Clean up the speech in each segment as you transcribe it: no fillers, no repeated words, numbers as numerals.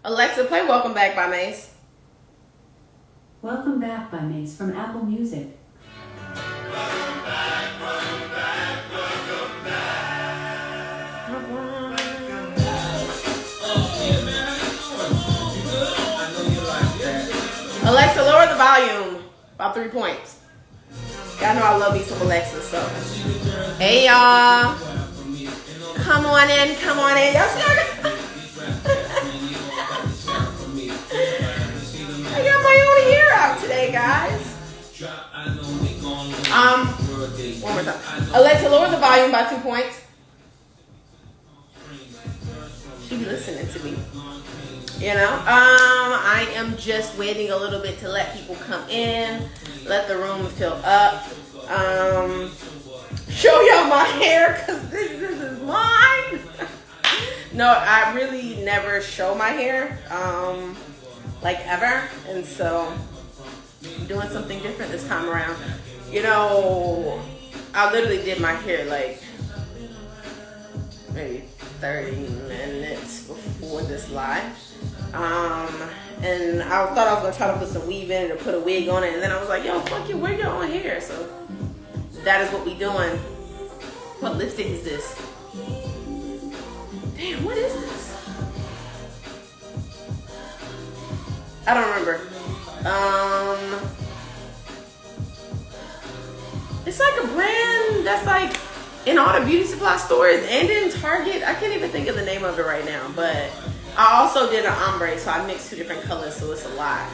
Alexa, play Welcome Back by Mace. Welcome Back by Mace from Apple Music. Welcome back, welcome back, welcome back. Alexa, lower the volume about 3 points. Y'all know I love me some Alexa, so. Hey, y'all. Come on in, come on in. Y'all see I got my own hair out today, guys. One more time. Alexa, lower the volume by 2 points. She be listening to me. You know, I am just waiting a little bit to let people come in, let the room fill up. Show y'all my hair because this is mine. No, I really never show my hair, like ever, and so I'm doing something different this time around. You know, I literally did my hair like maybe 30 minutes before this live. And I thought I was gonna try to put some weave in it or put a wig on it, and then I was like, yo, fuck you, wear your own hair. So that is what we doing. What lipstick is this? Damn, what is this? I don't remember. It's like a brand that's like in all the beauty supply stores and in Target. I can't even think of the name of it right now, but I also did an ombre, so I mixed 2 different colors, so it's a lot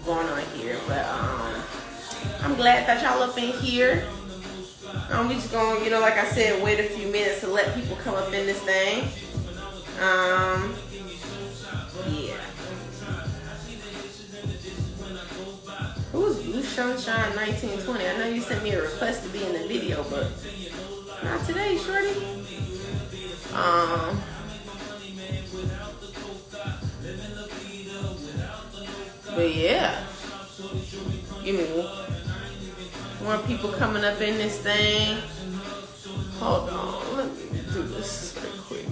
going on here. But I'm glad that y'all up in here. We just gonna, you know, like I said, wait a few minutes to let people come up in this thing. Yeah. Who's Blue Sunshine 1920? I know you sent me a request to be in the video, but not today, shorty. But yeah, give me more people coming up in this thing. Hold on, let me do this real quick.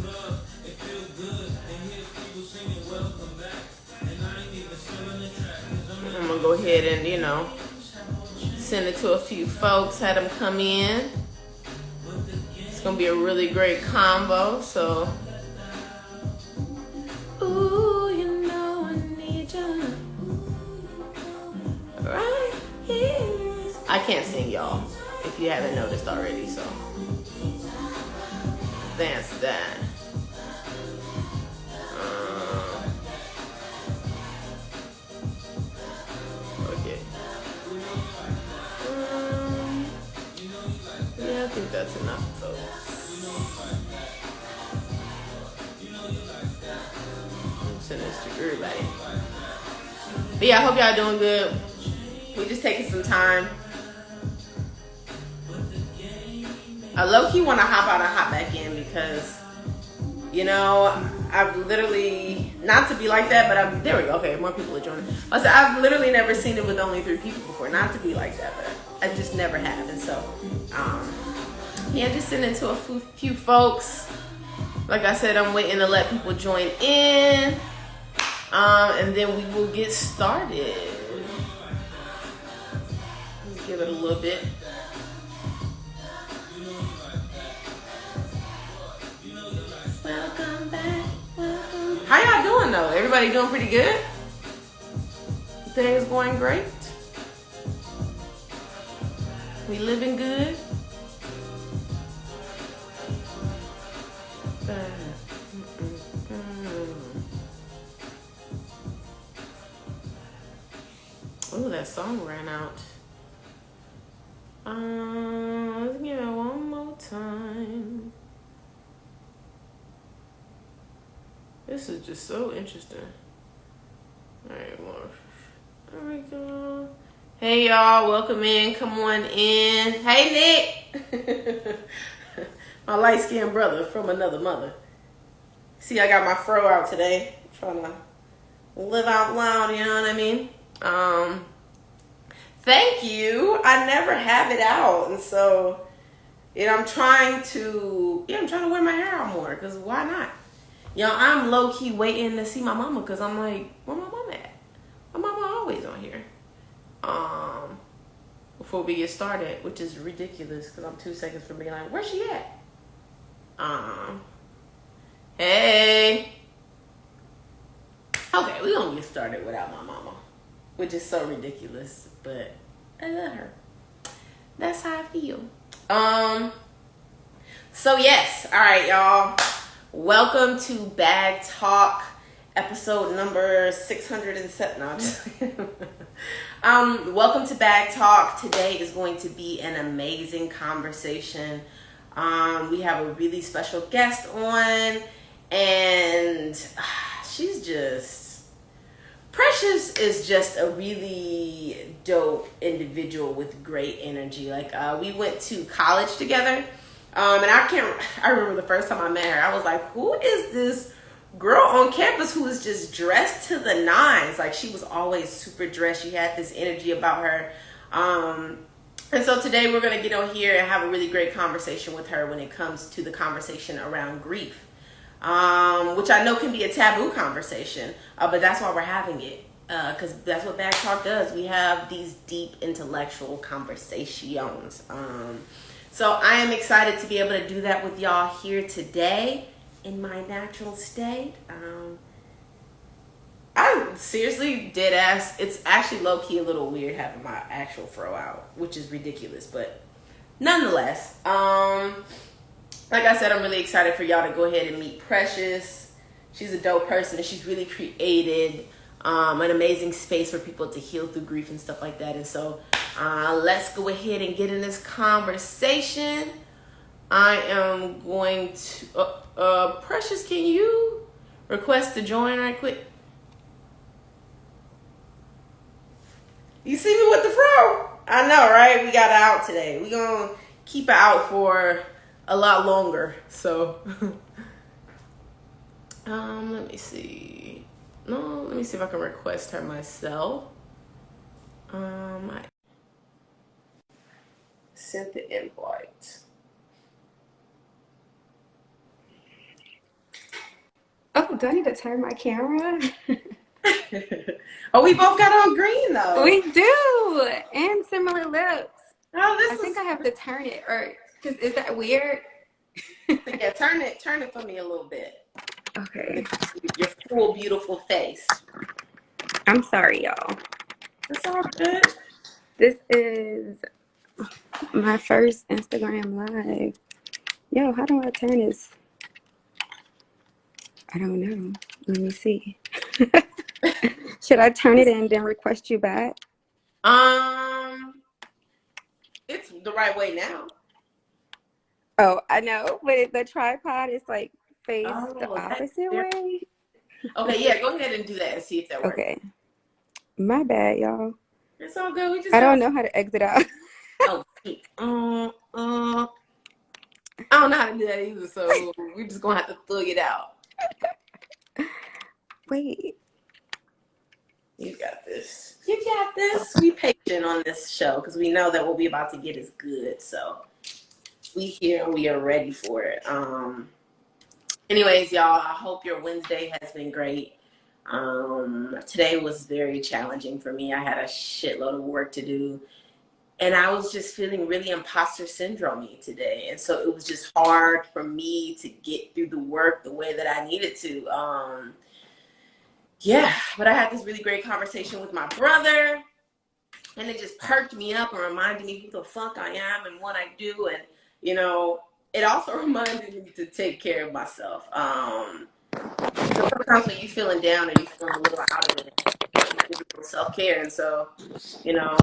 I'm gonna go ahead and, you know, send it to a few folks, have them come in. It's gonna be a really great combo, so. Ooh, you know I need you. Right here. I can't sing, y'all, if you haven't noticed already, so. That's that. Okay. Yeah, I think that's enough, folks. I'm sending this to everybody. But yeah, I hope y'all doing good. We're just taking some time. I low-key want to hop out and hop back in because, you know, I've literally, not to be like that, but there we go. Okay, more people are joining. I said, I've literally never seen it with only 3 people before. Not to be like that, but I just never have. And so, yeah, just sending to a few folks. Like I said, I'm waiting to let people join in. And then we will get started. Let's give it a little bit. Welcome back. Welcome. How y'all doing though? Everybody doing pretty good? Things going great? We living good? Oh, that song ran out. Let's give it one more time. This is just so interesting. Alright, more. There we go. Hey y'all, welcome in. Come on in. Hey Nick! My light-skinned brother from another mother. See, I got my fro out today. I'm trying to live out loud, you know what I mean? Thank you. I never have it out. And so, you know, I'm trying to wear my hair out more, because why not? Yo, I'm low key waiting to see my mama because I'm like, where my mama at? My mama always on here. Before we get started, which is ridiculous because I'm 2 seconds from being like, where's she at? Hey. Okay, we gonna get started without my mama, which is so ridiculous, but I love her. That's how I feel. So yes, all right, y'all. Welcome to Bag Talk, episode number 607. No, I'm just welcome to Bag Talk. Today is going to be an amazing conversation. We have a really special guest on, and she's just Precious is just a really dope individual with great energy. Like, we went to college together. And I remember the first time I met her, I was like, who is this girl on campus who is just dressed to the nines? Like, she was always super dressed. She had this energy about her. And so today we're going to get on here and have a really great conversation with her when it comes to the conversation around grief. Which I know can be a taboo conversation, but that's why we're having it, because that's what Bag Talk does. We have these deep intellectual conversations. So I am excited to be able to do that with y'all here today in my natural state. I seriously did ask. It's actually low-key a little weird having my actual fro out, which is ridiculous, but nonetheless, like I said, I'm really excited for y'all to go ahead and meet Precious. She's a dope person, and she's really created an amazing space for people to heal through grief and stuff like that. And so let's go ahead and get in this conversation. I am going to... Precious, can you request to join right quick? You see me with the fro? I know, right? We got it out today. We're going to keep it out for a lot longer. So let me see. No, let me see if I can request her myself. I sent the invite. Oh, do I need to turn my camera? Oh, we both got on green though. We do, and similar lips. Oh, I think I have to turn it, or is that weird? Yeah, turn it for me a little bit. Okay. Your full beautiful face. I'm sorry, y'all. It's all good. This is my first Instagram live. Yo, how do I turn this? I don't know. Let me see. Should I turn it and then request you back? It's the right way now. Oh, I know, but the tripod is like faced the Oh, opposite way. Okay, yeah, go ahead and do that and see if that works. Okay. My bad, y'all. It's all good. We just I don't know how to exit out. Oh, I don't know how to do that either, so we're just gonna have to thug it out. Wait. You got this. You got this. We patient on this show because we know that what we about to get is good. So we here and we are ready for it. Anyways, y'all, I hope your Wednesday has been great. Today was very challenging for me. I had a shitload of work to do. And I was just feeling really imposter syndrome-y today. And so it was just hard for me to get through the work the way that I needed to. Yeah, but I had this really great conversation with my brother. And it just perked me up and reminded me who the fuck I am and what I do. And, you know, it also reminded me to take care of myself. So sometimes when you're feeling down or you're feeling a little out of it, you do a little self-care. And so, you know,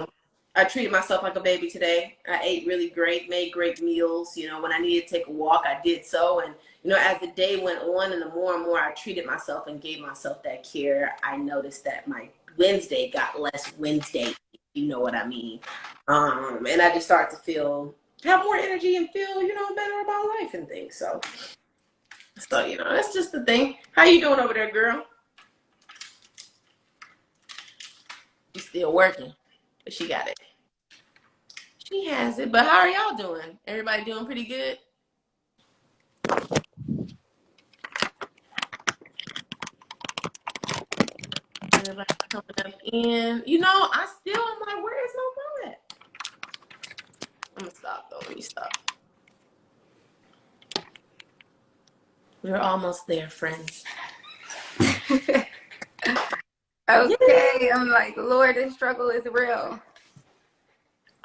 I treated myself like a baby today. I ate really great, made great meals. You know, when I needed to take a walk, I did so. And, you know, as the day went on and the more and more I treated myself and gave myself that care, I noticed that my Wednesday got less Wednesday, if you know what I mean. And I just started to have more energy and feel, you know, better about life and things. So, you know, that's just the thing. How you doing over there, girl? You still working, but she got it. She has it, but how are y'all doing? Everybody doing pretty good? Everybody coming up in. You know, I'm like, where is my wallet? I'm gonna stop though. Let me stop. We're almost there, friends. Okay, I'm like, Lord, this struggle is real.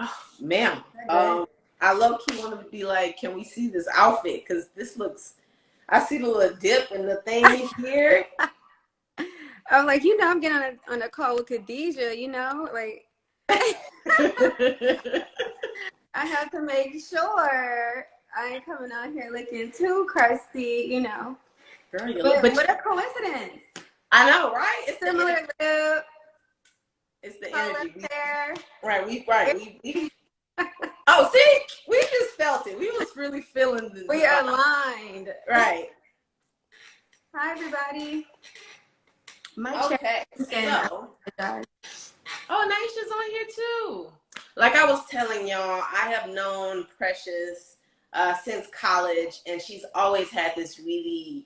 Oh, ma'am. Okay. I low key want to be like, can we see this outfit? Because this looks. I see the little dip in the thing here. I'm like, I'm getting on a call with Khadijah, like I have to make sure I ain't coming out here looking too crusty, Girl, you look. But But what a coincidence. I know, right? It's the Similar energy. lip, It's the color energy. hair. We oh, see, we just felt it. We was really feeling the We are aligned. right. Hi, everybody. Okay, so Guys. oh, Naisha's on here too. Like I was telling y'all, I have known Precious since college, and she's always had this really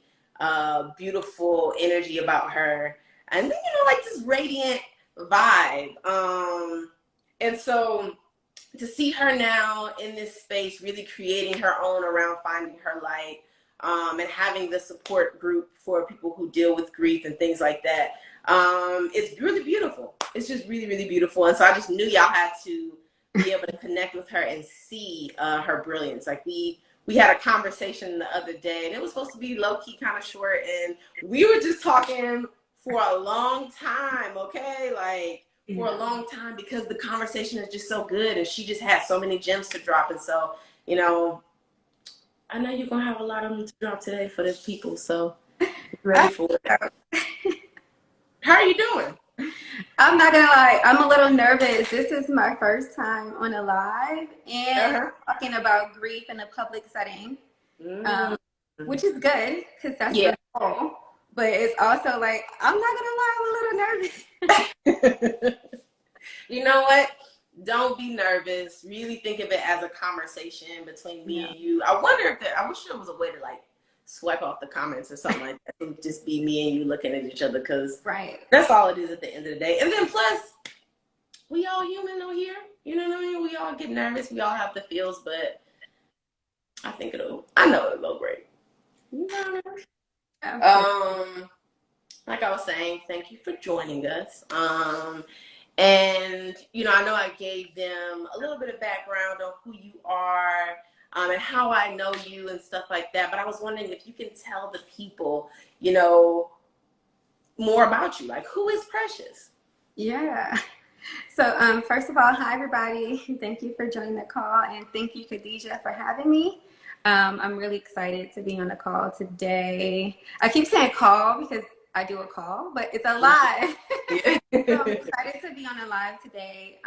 beautiful energy about her, and then like this radiant vibe. And so to see her now in this space, really creating her own around finding her light, and having the support group for people who deal with grief and things like that. It's really beautiful. It's just really, really beautiful. And so I just knew y'all had to be able to connect with her and see her brilliance. Like we had a conversation the other day, and it was supposed to be low-key kind of short, and we were just talking for a long time, okay? Like for a long time, because the conversation is just so good, and she just had so many gems to drop. And so, I know you're gonna have a lot of them to drop today for the people, so ready for it. How are you doing? I'm not gonna lie, I'm a little nervous. This is my first time on a live and talking about grief in a public setting, which is good because that's the goal. But it's also like, I'm not gonna lie, I'm a little nervous. You know what? Don't be nervous. Really think of it as a conversation between me and you. I wonder if I wish there was a way to like swipe off the comments or something like that. It would just be me and you looking at each other, because that's all it is at the end of the day. And then plus, we all human on here. You know what I mean? We all get nervous. We all have the feels, but I know it'll go great. Like I was saying, thank you for joining us. And, I know I gave them a little bit of background on who you are, and how I know you and stuff like that. But I was wondering if you can tell the people, more about you. Like, who is Precious? Yeah. So first of all, hi, everybody. Thank you for joining the call. And thank you, Khadijah, for having me. I'm really excited to be on the call today. I keep saying call because I do a call, but it's a live. So I'm excited to be on a live today.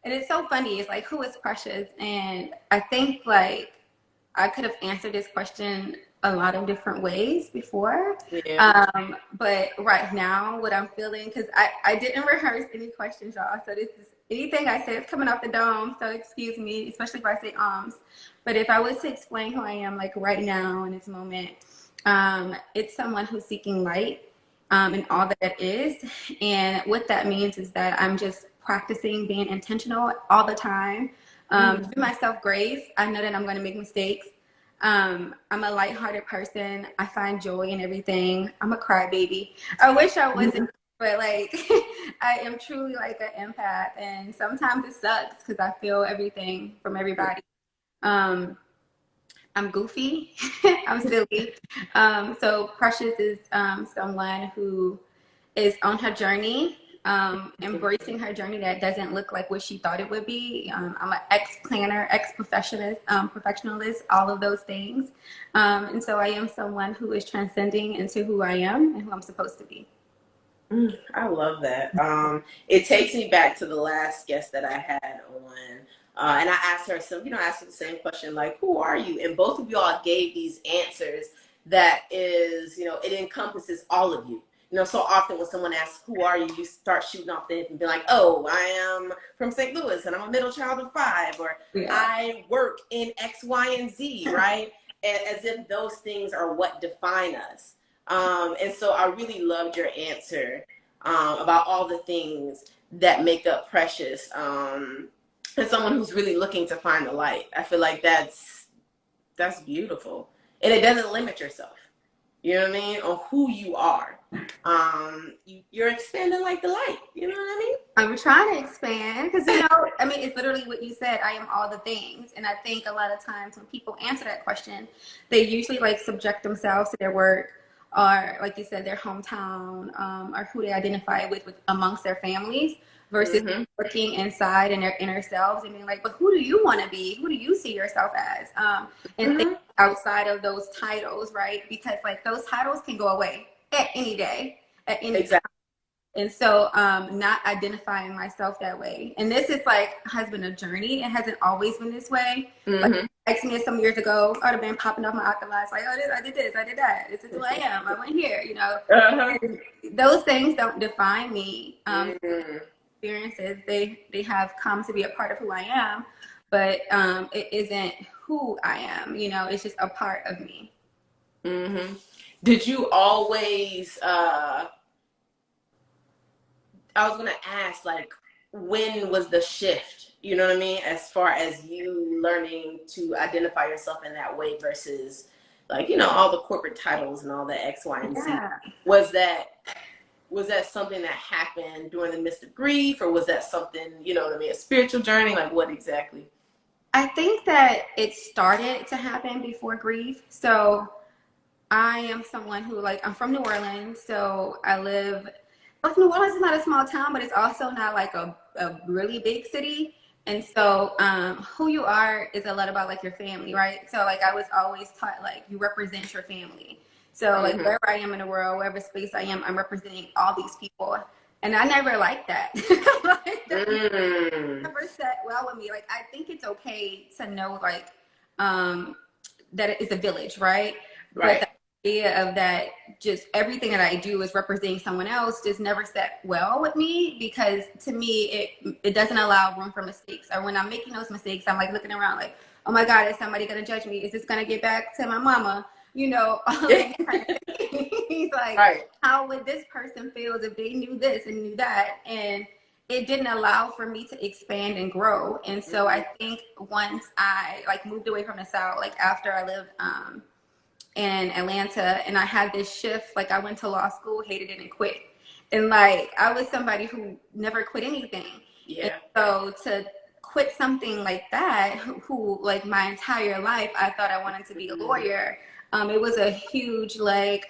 And it's so funny. It's like, who is Precious? And I think like I could have answered this question a lot of different ways before. But right now, what I'm feeling, because I didn't rehearse any questions, y'all. So this is anything I say is coming off the dome. So excuse me, especially if I say But if I was to explain who I am, like right now in this moment, it's someone who's seeking light. And all that it is. And what that means is that I'm just practicing being intentional all the time. Give myself grace. I know that I'm going to make mistakes. I'm a lighthearted person. I find joy in everything. I'm a crybaby. I wish I wasn't, but like I am truly like an empath. And sometimes it sucks because I feel everything from everybody. I'm goofy. I'm silly. So Precious is someone who is on her journey, embracing her journey that doesn't look like what she thought it would be. I'm an ex-planner, perfectionist, all of those things. And so I am someone who is transcending into who I am and who I'm supposed to be. I love that. It takes me back to the last guest that I had on. And I asked her asked her the same question, like, who are you? And both of y'all gave these answers that is, it encompasses all of you. So often when someone asks, who are you? You start shooting off the and be like, oh, I am from St. Louis and I'm a middle child of 5, or I work in X, Y, and Z, right? As if those things are what define us. And so I really loved your answer about all the things that make up Precious, and someone who's really looking to find the light. I feel like that's beautiful, and it doesn't limit yourself. You know what I mean? On who you are. You're expanding like the light. You know what I mean? I'm trying to expand because, I mean, it's literally what you said. I am all the things. And I think a lot of times when people answer that question, they usually like subject themselves to their work or, like you said, their hometown, or who they identify with amongst their families versus looking inside in their inner selves and being like, but who do you want to be? Who do you see yourself as? And think outside of those titles, right? Because like those titles can go away at any day, at any time. And so not identifying myself that way. And this is like, has been a journey. It hasn't always been this way. Like, asked me some years ago, I'd have been popping off my accolades like, oh, I did this, I did that. This is who I am. I went here, And those things don't define me. Experiences, they have come to be a part of who I am, but it isn't who I am. It's just a part of me. Did you always? I was gonna ask, like, when was the shift? You know what I mean? As far as you learning to identify yourself in that way versus, like, all the corporate titles and all the X, Y, and Z. Was that something that happened during the midst of grief, or was that something, a spiritual journey? Like, what exactly? I think that it started to happen before grief. So I am someone who, like, I'm from New Orleans, so New Orleans is not a small town, but it's also not like a really big city. And so who you are is a lot about like your family, right? So like I was always taught like you represent your family. So like wherever I am in the world, wherever space I am, I'm representing all these people. And I never liked that. That never sat well with me. Like I think it's okay to know like that it is a village, right? Right. But the idea of that just everything that I do is representing someone else just never sat well with me, because to me it doesn't allow room for mistakes. Or when I'm making those mistakes, I'm like looking around like, oh my God, is somebody gonna judge me? Is this gonna get back to my mama? All that kind of things. Like, how would this person feel if they knew this and knew that? And it didn't allow for me to expand and grow. And so I think once I like moved away from the South, like after I lived in Atlanta, and I had this shift, like I went to law school, hated it, and quit. And like I was somebody who never quit anything. Yeah. And so to quit something like that, who like my entire life I thought I wanted to be a lawyer. It was a huge like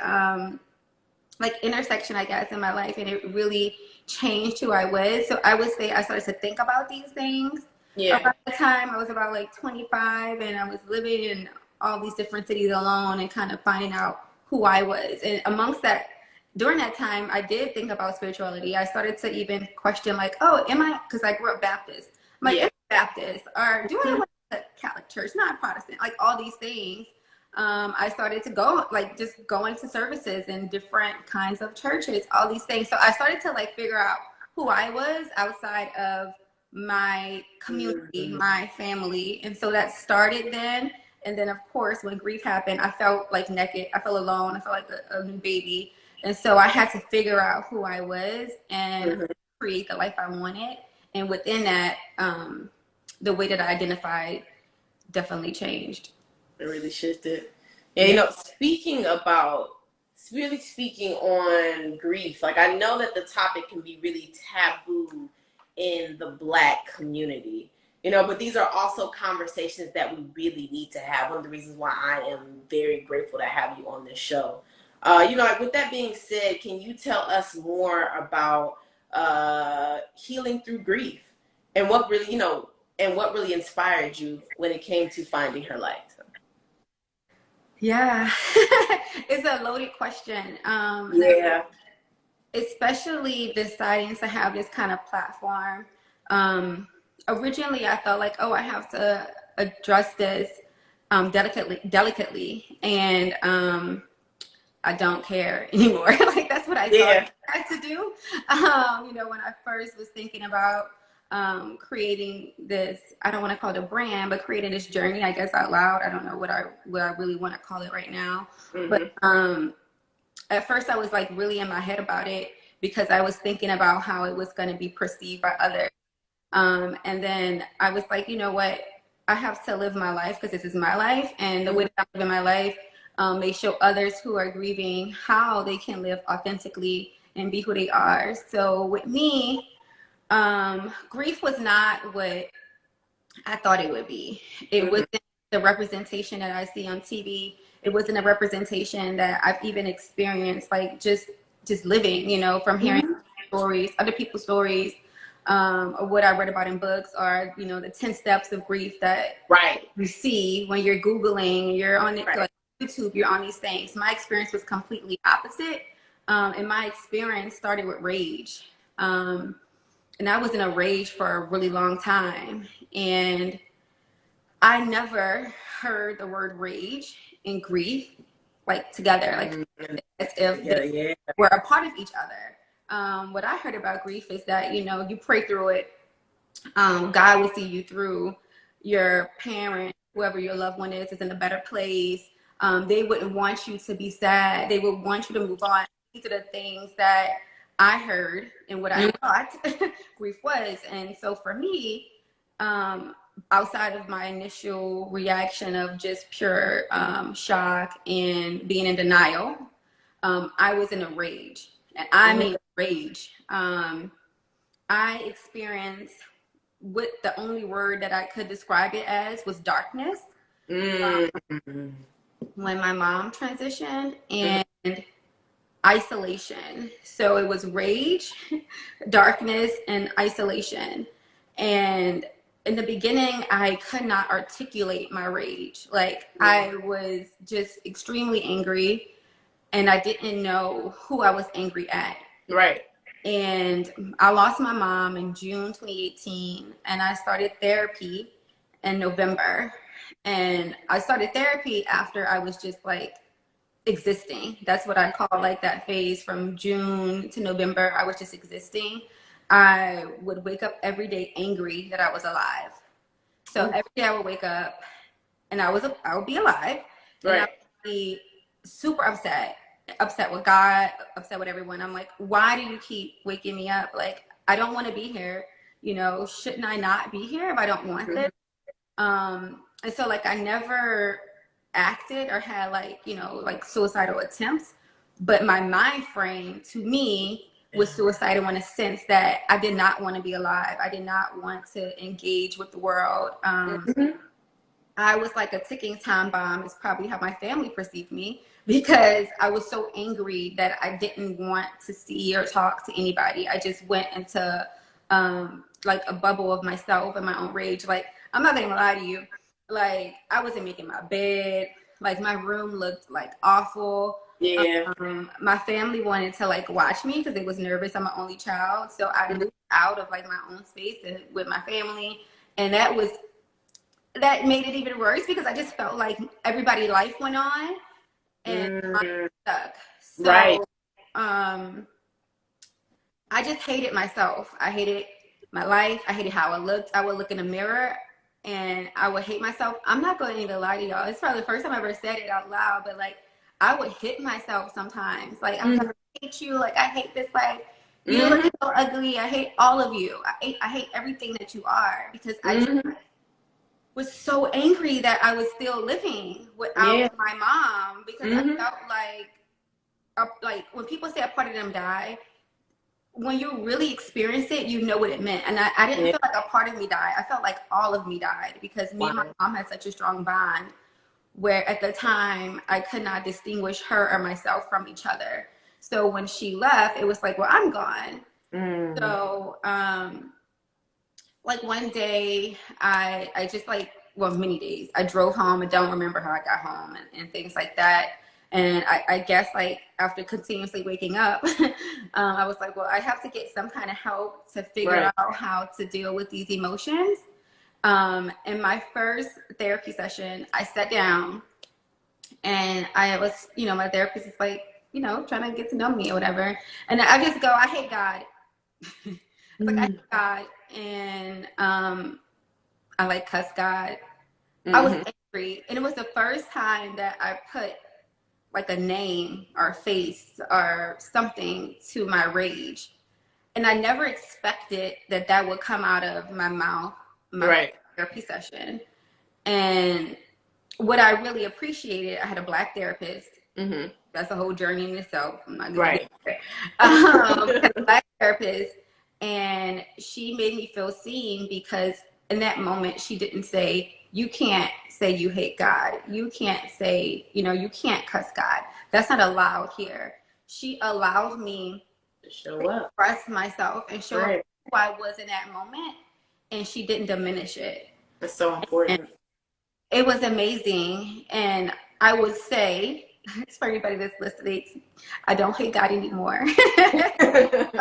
intersection, I guess, in my life, and it really changed who I was. So I would say I started to think about these things. Yeah. Around the time I was about like 25, and I was living in all these different cities alone and kind of finding out who I was. And amongst that, during that time, I did think about spirituality. I started to even question like, oh, am I, because I grew up Baptist. I'm like, am I Baptist? Or do I want a Catholic church, not Protestant? Like all these things. I started to go, like just going to services in different kinds of churches, all these things. So I started to like figure out who I was outside of my community, my family. And so that started then. And then of course, when grief happened, I felt like naked. I felt alone. I felt like a new baby. And so I had to figure out who I was and create the life I wanted. And within that, the way that I identified definitely changed. It really shifted. Yeah, speaking on grief, like I know that the topic can be really taboo in the Black community, but these are also conversations that we really need to have. One of the reasons why I am very grateful to have you on this show. Like with that being said, can you tell us more about healing through grief and what really inspired you when it came to finding her light? Yeah, it's a loaded question. Especially deciding to have this kind of platform. Originally, I felt like, oh, I have to address this delicately, and I don't care anymore. Like that's what I thought I had to do. When I first was thinking about creating this, I don't want to call it a brand, but creating this journey, I guess out loud. I don't know what I really want to call it right now. But at first I was like really in my head about it because I was thinking about how it was going to be perceived by others. And then I was like, you know what? I have to live my life because this is my life. And the way that I live in my life may show others who are grieving how they can live authentically and be who they are. So with me, grief was not what I thought it would be. It wasn't the representation that I see on TV. It wasn't a representation that I've even experienced, like just living, you know, from hearing stories, other people's stories, or what I read about in books, or, you know, the 10 steps of grief that you see when you're Googling, you're on it, like YouTube, you're on these things. My experience was completely opposite. And my experience started with rage. And I was in a rage for a really long time. And I never heard the word rage and grief like together, like as if they were a part of each other. What I heard about grief is that, you know, you pray through it. God will see you through. Your parent, whoever your loved one is in a better place. They wouldn't want you to be sad. They would want you to move on. These are the things that I heard and what I thought grief was. And so for me, outside of my initial reaction of just pure shock and being in denial, I was in a rage. And I made rage. I experienced what the only word that I could describe it as was darkness. When my mom transitioned, and isolation. So it was rage, darkness, and isolation. And in the beginning, I could not articulate my rage. Like I was just extremely angry, and I didn't know who I was angry at. Right. And I lost my mom in June 2018, and I started therapy in November. And I started therapy after I was just like existing. That's what I call like that phase from June to November. I was just existing. I would wake up every day angry that I was alive. So every day I would wake up and I would be alive. And I would be super upset with God, upset with everyone. I'm like, why do you keep waking me up? Like, I don't want to be here. You know, shouldn't I not be here if I don't want this? And so like I never acted or had like, you know, like suicidal attempts, but my mind frame to me was suicidal in a sense that I did not want to be alive. I did not want to engage with the world. I was like a ticking time bomb is probably how my family perceived me, because I was so angry that I didn't want to see or talk to anybody. I just went into like a bubble of myself and my own rage. Like, I'm not gonna lie to you. Like, I wasn't making my bed. Like, my room looked like awful. Yeah. My family wanted to like watch me because they was nervous. I'm an only child. So I moved out of like my own space and with my family. And that made it even worse because I just felt like everybody's life went on and I was stuck. So, I just hated myself. I hated my life. I hated how I looked. I would look in the mirror and I would hate myself. I'm not going to even lie to y'all. It's probably the first time I ever said it out loud, but like I would hit myself sometimes. Like, I'm like, I hate you. Like, I hate this life. You look so ugly. I hate all of you. I hate everything that you are, because I just was so angry that I was still living without my mom, because I felt like when people say a part of them died, when you really experience it, you know what it meant. And I didn't feel like a part of me died. I felt like all of me died, because me and my mom had such a strong bond where at the time I could not distinguish her or myself from each other. So when she left, it was like, well, I'm gone. So like one day I just like, well, many days, I drove home. I don't remember how I got home and things like that. And I guess like after continuously waking up, I was like, well, I have to get some kind of help to figure out how to deal with these emotions. In my first therapy session, I sat down and I was, you know, my therapist is like, you know, trying to get to know me or whatever. And I just go, I hate God. Like, I hate God. And I like cuss God. I was angry. And it was the first time that I put like a name or a face or something to my rage. And I never expected that that would come out of my mouth, my Right. therapy session. And what I really appreciated, I had a Black therapist. Mm-hmm. That's a whole journey in itself. I'm not gonna Right. get there. Had a Black therapist, and she made me feel seen because in that moment she didn't say, "You can't say you hate God. You can't say, you can't cuss God. That's not allowed here." She allowed me To show up. express myself and show Right. who I was in that moment, and she didn't diminish it. That's so important. It was amazing. And I would say, for everybody that's listening, I don't hate God anymore. But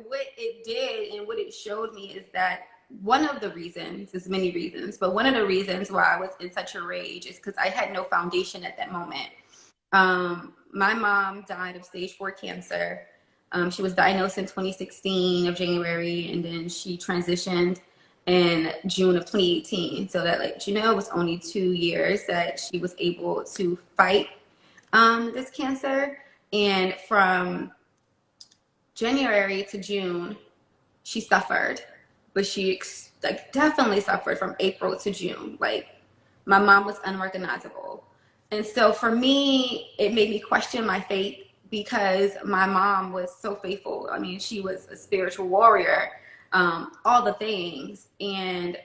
what it did and what it showed me is that one of the reasons, there's many reasons, but one of the reasons why I was in such a rage is because I had no foundation at that moment. My mom died of stage 4 cancer. She was diagnosed in 2016 of January, and then she transitioned in June of 2018. So that, like, it was only 2 years that she was able to fight this cancer. And from January to June, she suffered, but she definitely suffered from April to June. Like, my mom was unrecognizable. And so for me, it made me question my faith because my mom was so faithful. I mean, she was a spiritual warrior, all the things. And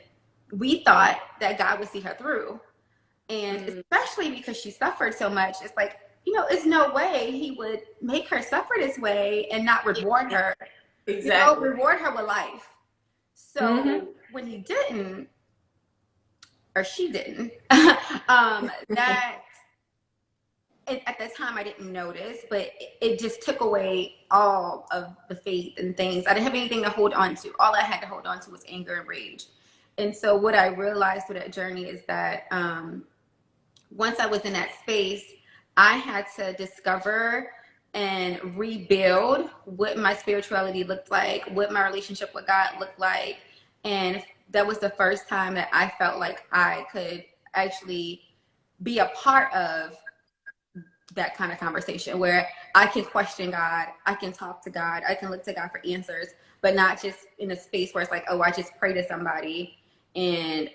we thought that God would see her through. And especially because she suffered so much, it's like, there's no way he would make her suffer this way and not reward her. Exactly. Reward her with life. So when he didn't, or she didn't, that at the time I didn't notice, but it just took away all of the faith and things. I didn't have anything to hold on to. All I had to hold on to was anger and rage. And so what I realized through that journey is that once I was in that space, I had to discover and rebuild what my spirituality looked like, what my relationship with God looked like. And that was the first time that I felt like I could actually be a part of that kind of conversation where I can question God, I can talk to God, I can look to God for answers, but not just in a space where it's like, oh, I just pray to somebody and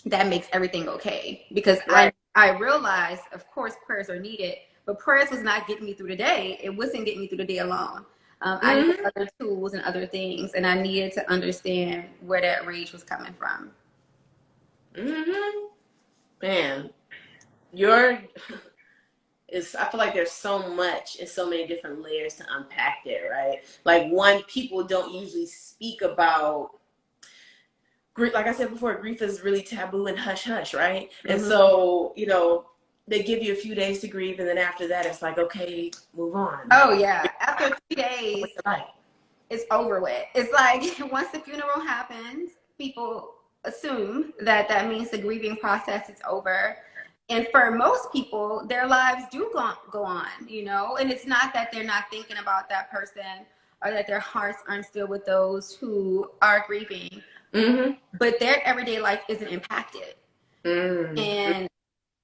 that makes everything okay. Because Right. I realized, of course, prayers are needed, but prayers was not getting me through the day. It wasn't getting me through the day alone. I needed other tools and other things, and I needed to understand where that rage was coming from. Man, I feel like there's so much and so many different layers to unpack there, right? Like, one, people don't usually speak about grief. Like I said before, grief is really taboo and hush hush, right? And so, they give you a few days to grieve, and then after that, it's like, okay, move on. Oh yeah, after 3 days, What's it like? it's over with. It's like once the funeral happens, people assume that that means the grieving process is over. And for most people, their lives do go on, and it's not that they're not thinking about that person or that their hearts aren't still with those who are grieving, but their everyday life isn't impacted. And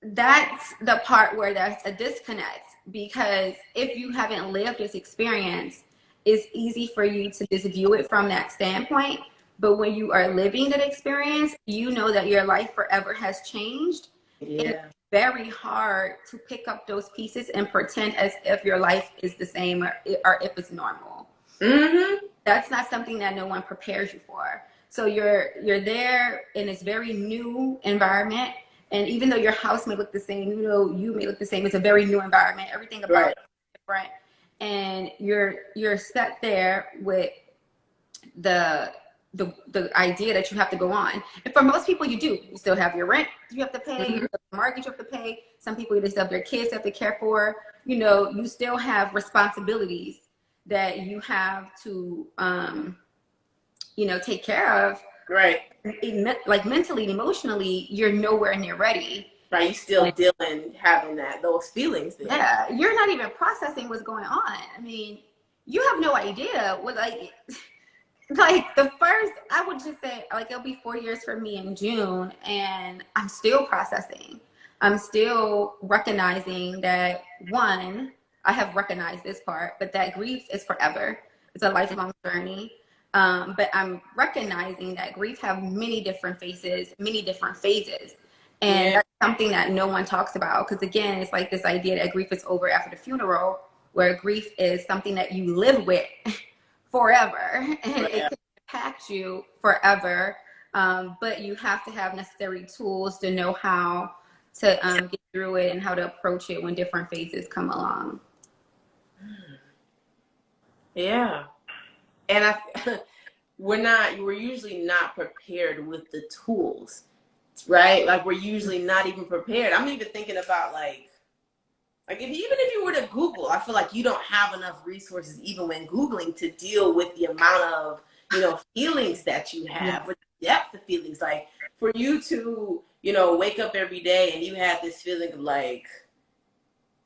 that's the part where there's a disconnect, because if you haven't lived this experience, it's easy for you to just view it from that standpoint. But when you are living that experience, you know that your life forever has changed. Yeah. It's very hard to pick up those pieces and pretend as if your life is the same or if it's normal. That's not something that no one prepares you for. So you're there in this very new environment. And even though your house may look the same, you may look the same, it's a very new environment. Everything about it is different. And you're set there with the idea that you have to go on. And for most people, you do. You still have your rent you have to pay, your mortgage you have to pay. Some people, they still have their kids they have to care for. You still have responsibilities that you have to, take care of. Right. Like mentally and emotionally, you're nowhere near ready. Right. You still dealing, having those feelings there. Yeah. You're not even processing what's going on. I mean, you have no idea what, like the first, I would just say, like, it'll be 4 years for me in June, and I'm still processing. I'm still recognizing that, one, I have recognized this part, but that grief is forever. It's a lifelong journey. But I'm recognizing that grief have many different faces, many different phases. And that's something that no one talks about. Because again, it's like this idea that grief is over after the funeral, where grief is something that you live with forever. And it can impact you forever. But you have to have necessary tools to know how to get through it and how to approach it when different phases come along. Yeah. And we're usually not prepared with the tools, right? Like we're usually not even prepared. I'm even thinking about like even if you were to Google, I feel like you don't have enough resources even when Googling to deal with the amount of, feelings that you have, with the depth of feelings. Like for you to, wake up every day and you have this feeling of like,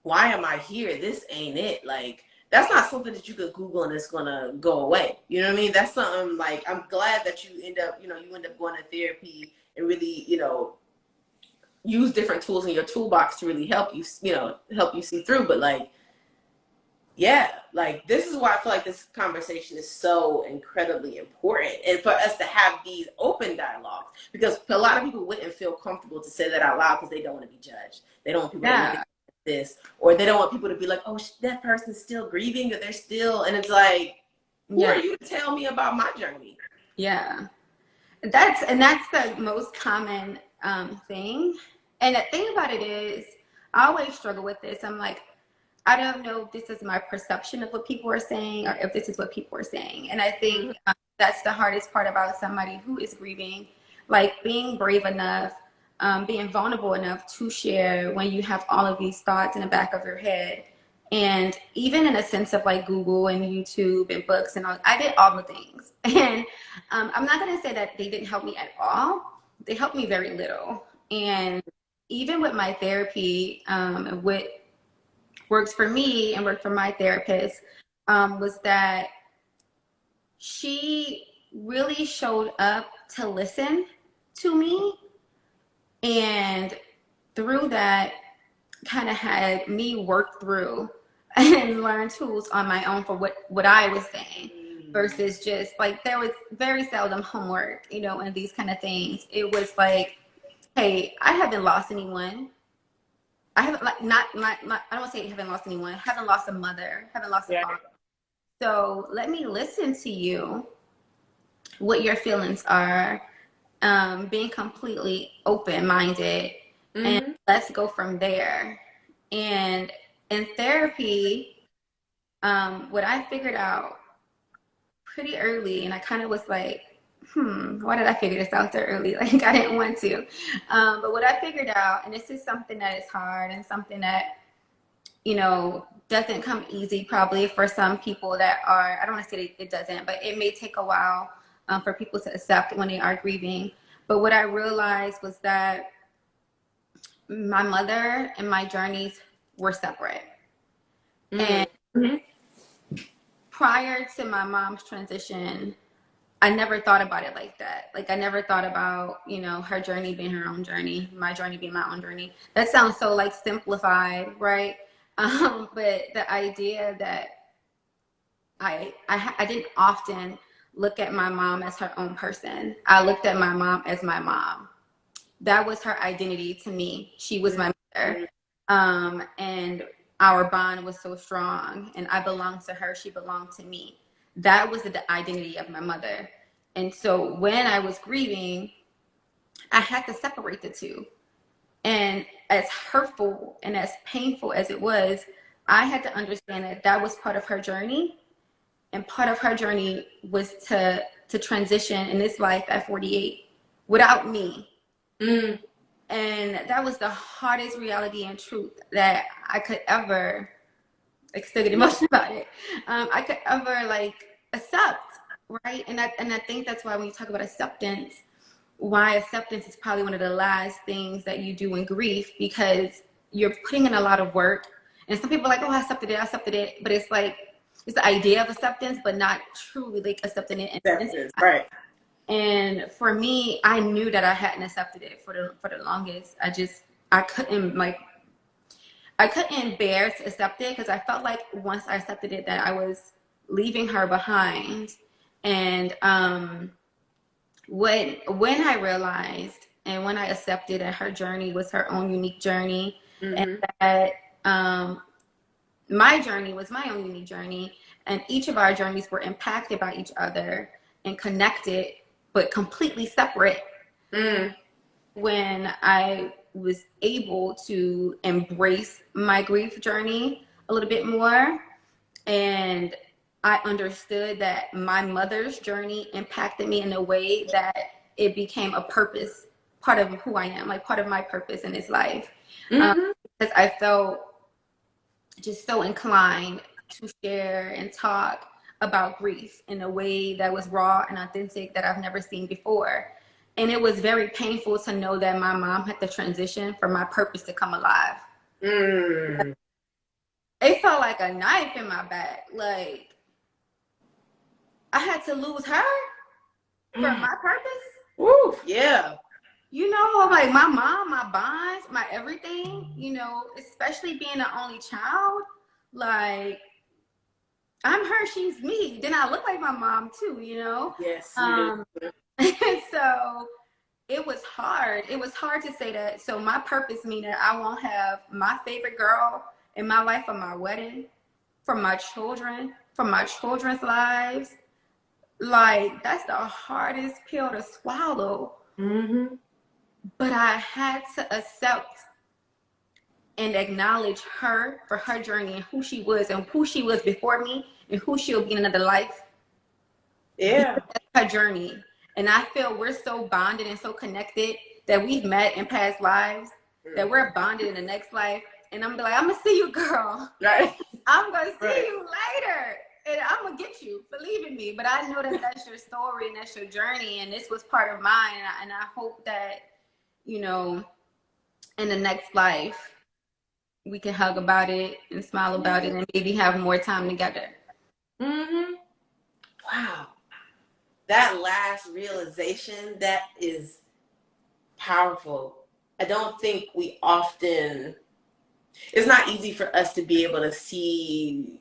why am I here? This ain't it. Like, that's not something that you could Google and it's gonna go away. You know what I mean? That's something like, I'm glad that you end up going to therapy and really, use different tools in your toolbox to really help you see through. But like, yeah, like this is why I feel like this conversation is so incredibly important, and for us to have these open dialogues, because a lot of people wouldn't feel comfortable to say that out loud because they don't want to be judged. They don't want people to look at this, or they don't want people to be like, oh, that person's still grieving, or they're still, and it's like, who are you to tell me about my journey? Yeah, that's the most common thing. And the thing about it is, I always struggle with this. I'm like, I don't know if this is my perception of what people are saying or if this is what people are saying. And I think that's the hardest part about somebody who is grieving, like being brave enough, being vulnerable enough to share when you have all of these thoughts in the back of your head. And even in a sense of like Google and YouTube and books and all, I did all the things. And I'm not going to say that they didn't help me at all. They helped me very little. And even with my therapy, and what works for me and worked for my therapist, was that she really showed up to listen to me. And through that, kind of had me work through and learn tools on my own for what I was saying, versus just like, there was very seldom homework, and these kind of things. It was like, hey, I haven't lost anyone. I haven't, like, not I don't want to say I haven't lost anyone. I haven't lost a mother, haven't lost a father. So let me listen to you, what your feelings are, being completely open-minded, and let's go from there. And in therapy, what I figured out pretty early, and I kind of was like, why did I figure this out so early? Like, I didn't want to. But what I figured out, and this is something that is hard and something that, doesn't come easy probably for some people that are, I don't want to say it doesn't, but it may take a while for people to accept when they are grieving. But what I realized was that my mother and my journeys were separate. And prior to my mom's transition, I never thought about it like that. Like, I never thought about, her journey being her own journey, my journey being my own journey. That sounds so like simplified, right? But the idea that I didn't often look at my mom as her own person. I looked at my mom as my mom. That was her identity to me. She was my mother. And our bond was so strong, and I belonged to her. She belonged to me. That was the identity of my mother. And so when I was grieving, I had to separate the two. And as hurtful and as painful as it was, I had to understand that that was part of her journey. And part of her journey was to transition in this life at 48 without me. And that was the hardest reality and truth that I could ever, like, still get emotional about it. I could ever accept, right? And I think that's why when you talk about acceptance, why acceptance is probably one of the last things that you do in grief, because you're putting in a lot of work. And some people are like, oh, I accepted it. But it's like, it's the idea of acceptance, but not truly like accepting it. Acceptance, right. And for me, I knew that I hadn't accepted it for the longest. I couldn't I couldn't bear to accept it because I felt like once I accepted it that I was leaving her behind. And when I realized and when I accepted that her journey was her own unique journey, and that my journey was my own unique journey, and each of our journeys were impacted by each other and connected, but completely separate. When I was able to embrace my grief journey a little bit more, and I understood that my mother's journey impacted me in a way that it became a purpose, part of who I am, like part of my purpose in this life. Because I felt just so inclined to share and talk about grief in a way that was raw and authentic that I've never seen before. And it was very painful to know that my mom had to transition for my purpose to come alive. It felt like a knife in my back. Like, I had to lose her for my purpose. Woo, yeah. You know, like my mom, my bonds, my everything, you know, especially being the only child. Like, I'm her, she's me. Then I look like my mom too, you know? Yes. So it was hard. It was hard to say that. So my purpose means that I won't have my favorite girl in my life for my wedding, for my children, for my children's lives. Like, that's the hardest pill to swallow. But I had to accept and acknowledge her for her journey and who she was before me and who she'll be in another life. Yeah. Her journey. And I feel we're so bonded and so connected that we've met in past lives, that we're bonded in the next life. And I'm like, I'm gonna see you, girl. Right. I'm gonna see you later. And I'm gonna get you, believe in me. But I know that that's your story and that's your journey, and this was part of mine. And I hope that, you know, in the next life, we can hug about it and smile about it and maybe have more time together. Wow. That last realization, that is powerful. I don't think we often, it's not easy for us to be able to see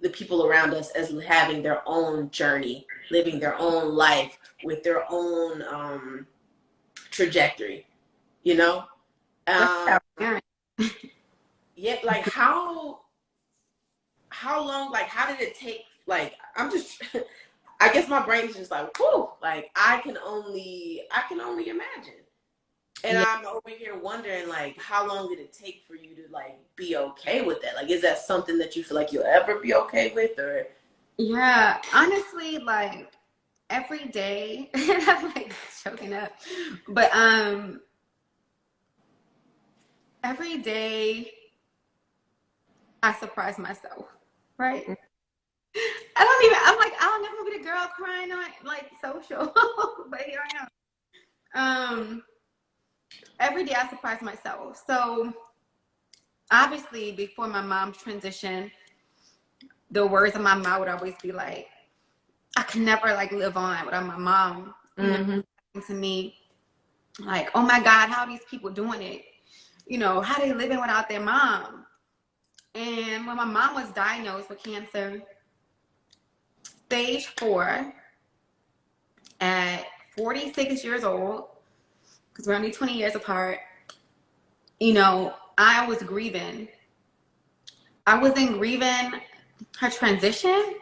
the people around us as having their own journey, living their own life with their own trajectory, you know? Yeah, like how long, like how did it take, like, I'm just, I guess my brain is just like, whew, like I can only imagine. And I'm over here wondering, like, how long did it take for you to, like, be okay with that? Like, is that something that you feel like you'll ever be okay with, or? Yeah, honestly, like, every day, I'm, like, choking up. But, every day, I surprise myself, right? I'll never be the girl crying on, like, social. But here I am. Every day I surprise myself. So obviously before my mom's transition, the words of my mouth would always be like, I could never like live on without my mom. To me, like, oh my God, how are these people doing it? You know, how they living without their mom? And when my mom was diagnosed with cancer, stage 4, at 46 years old, because we're only 20 years apart, you know, I was grieving. I wasn't grieving her transition,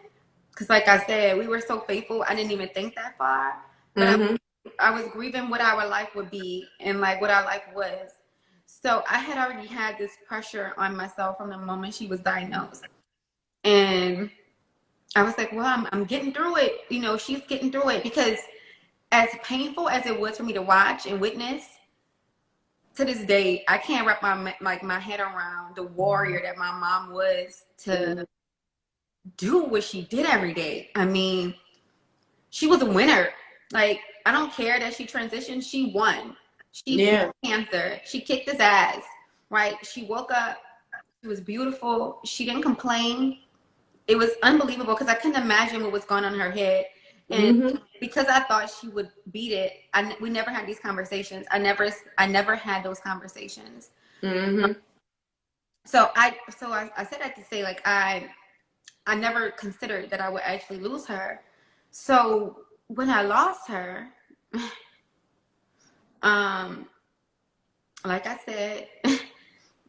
because like I said, we were so faithful, I didn't even think that far. But I was grieving what our life would be and like what our life was. So I had already had this pressure on myself from the moment she was diagnosed. And I was like, well, I'm getting through it. You know, she's getting through it, because as painful as it was for me to watch and witness, to this day, I can't wrap my head around the warrior that my mom was to do what she did every day. I mean, she was a winner. Like, I don't care that she transitioned. She won. She beat cancer. She kicked his ass, right? She woke up. She was beautiful. She didn't complain. It was unbelievable, because I couldn't imagine what was going on in her head. And because I thought she would beat it, we never had these conversations. I never had those conversations. So I said that to say, like, I never considered that I would actually lose her. So when I lost her, like I said,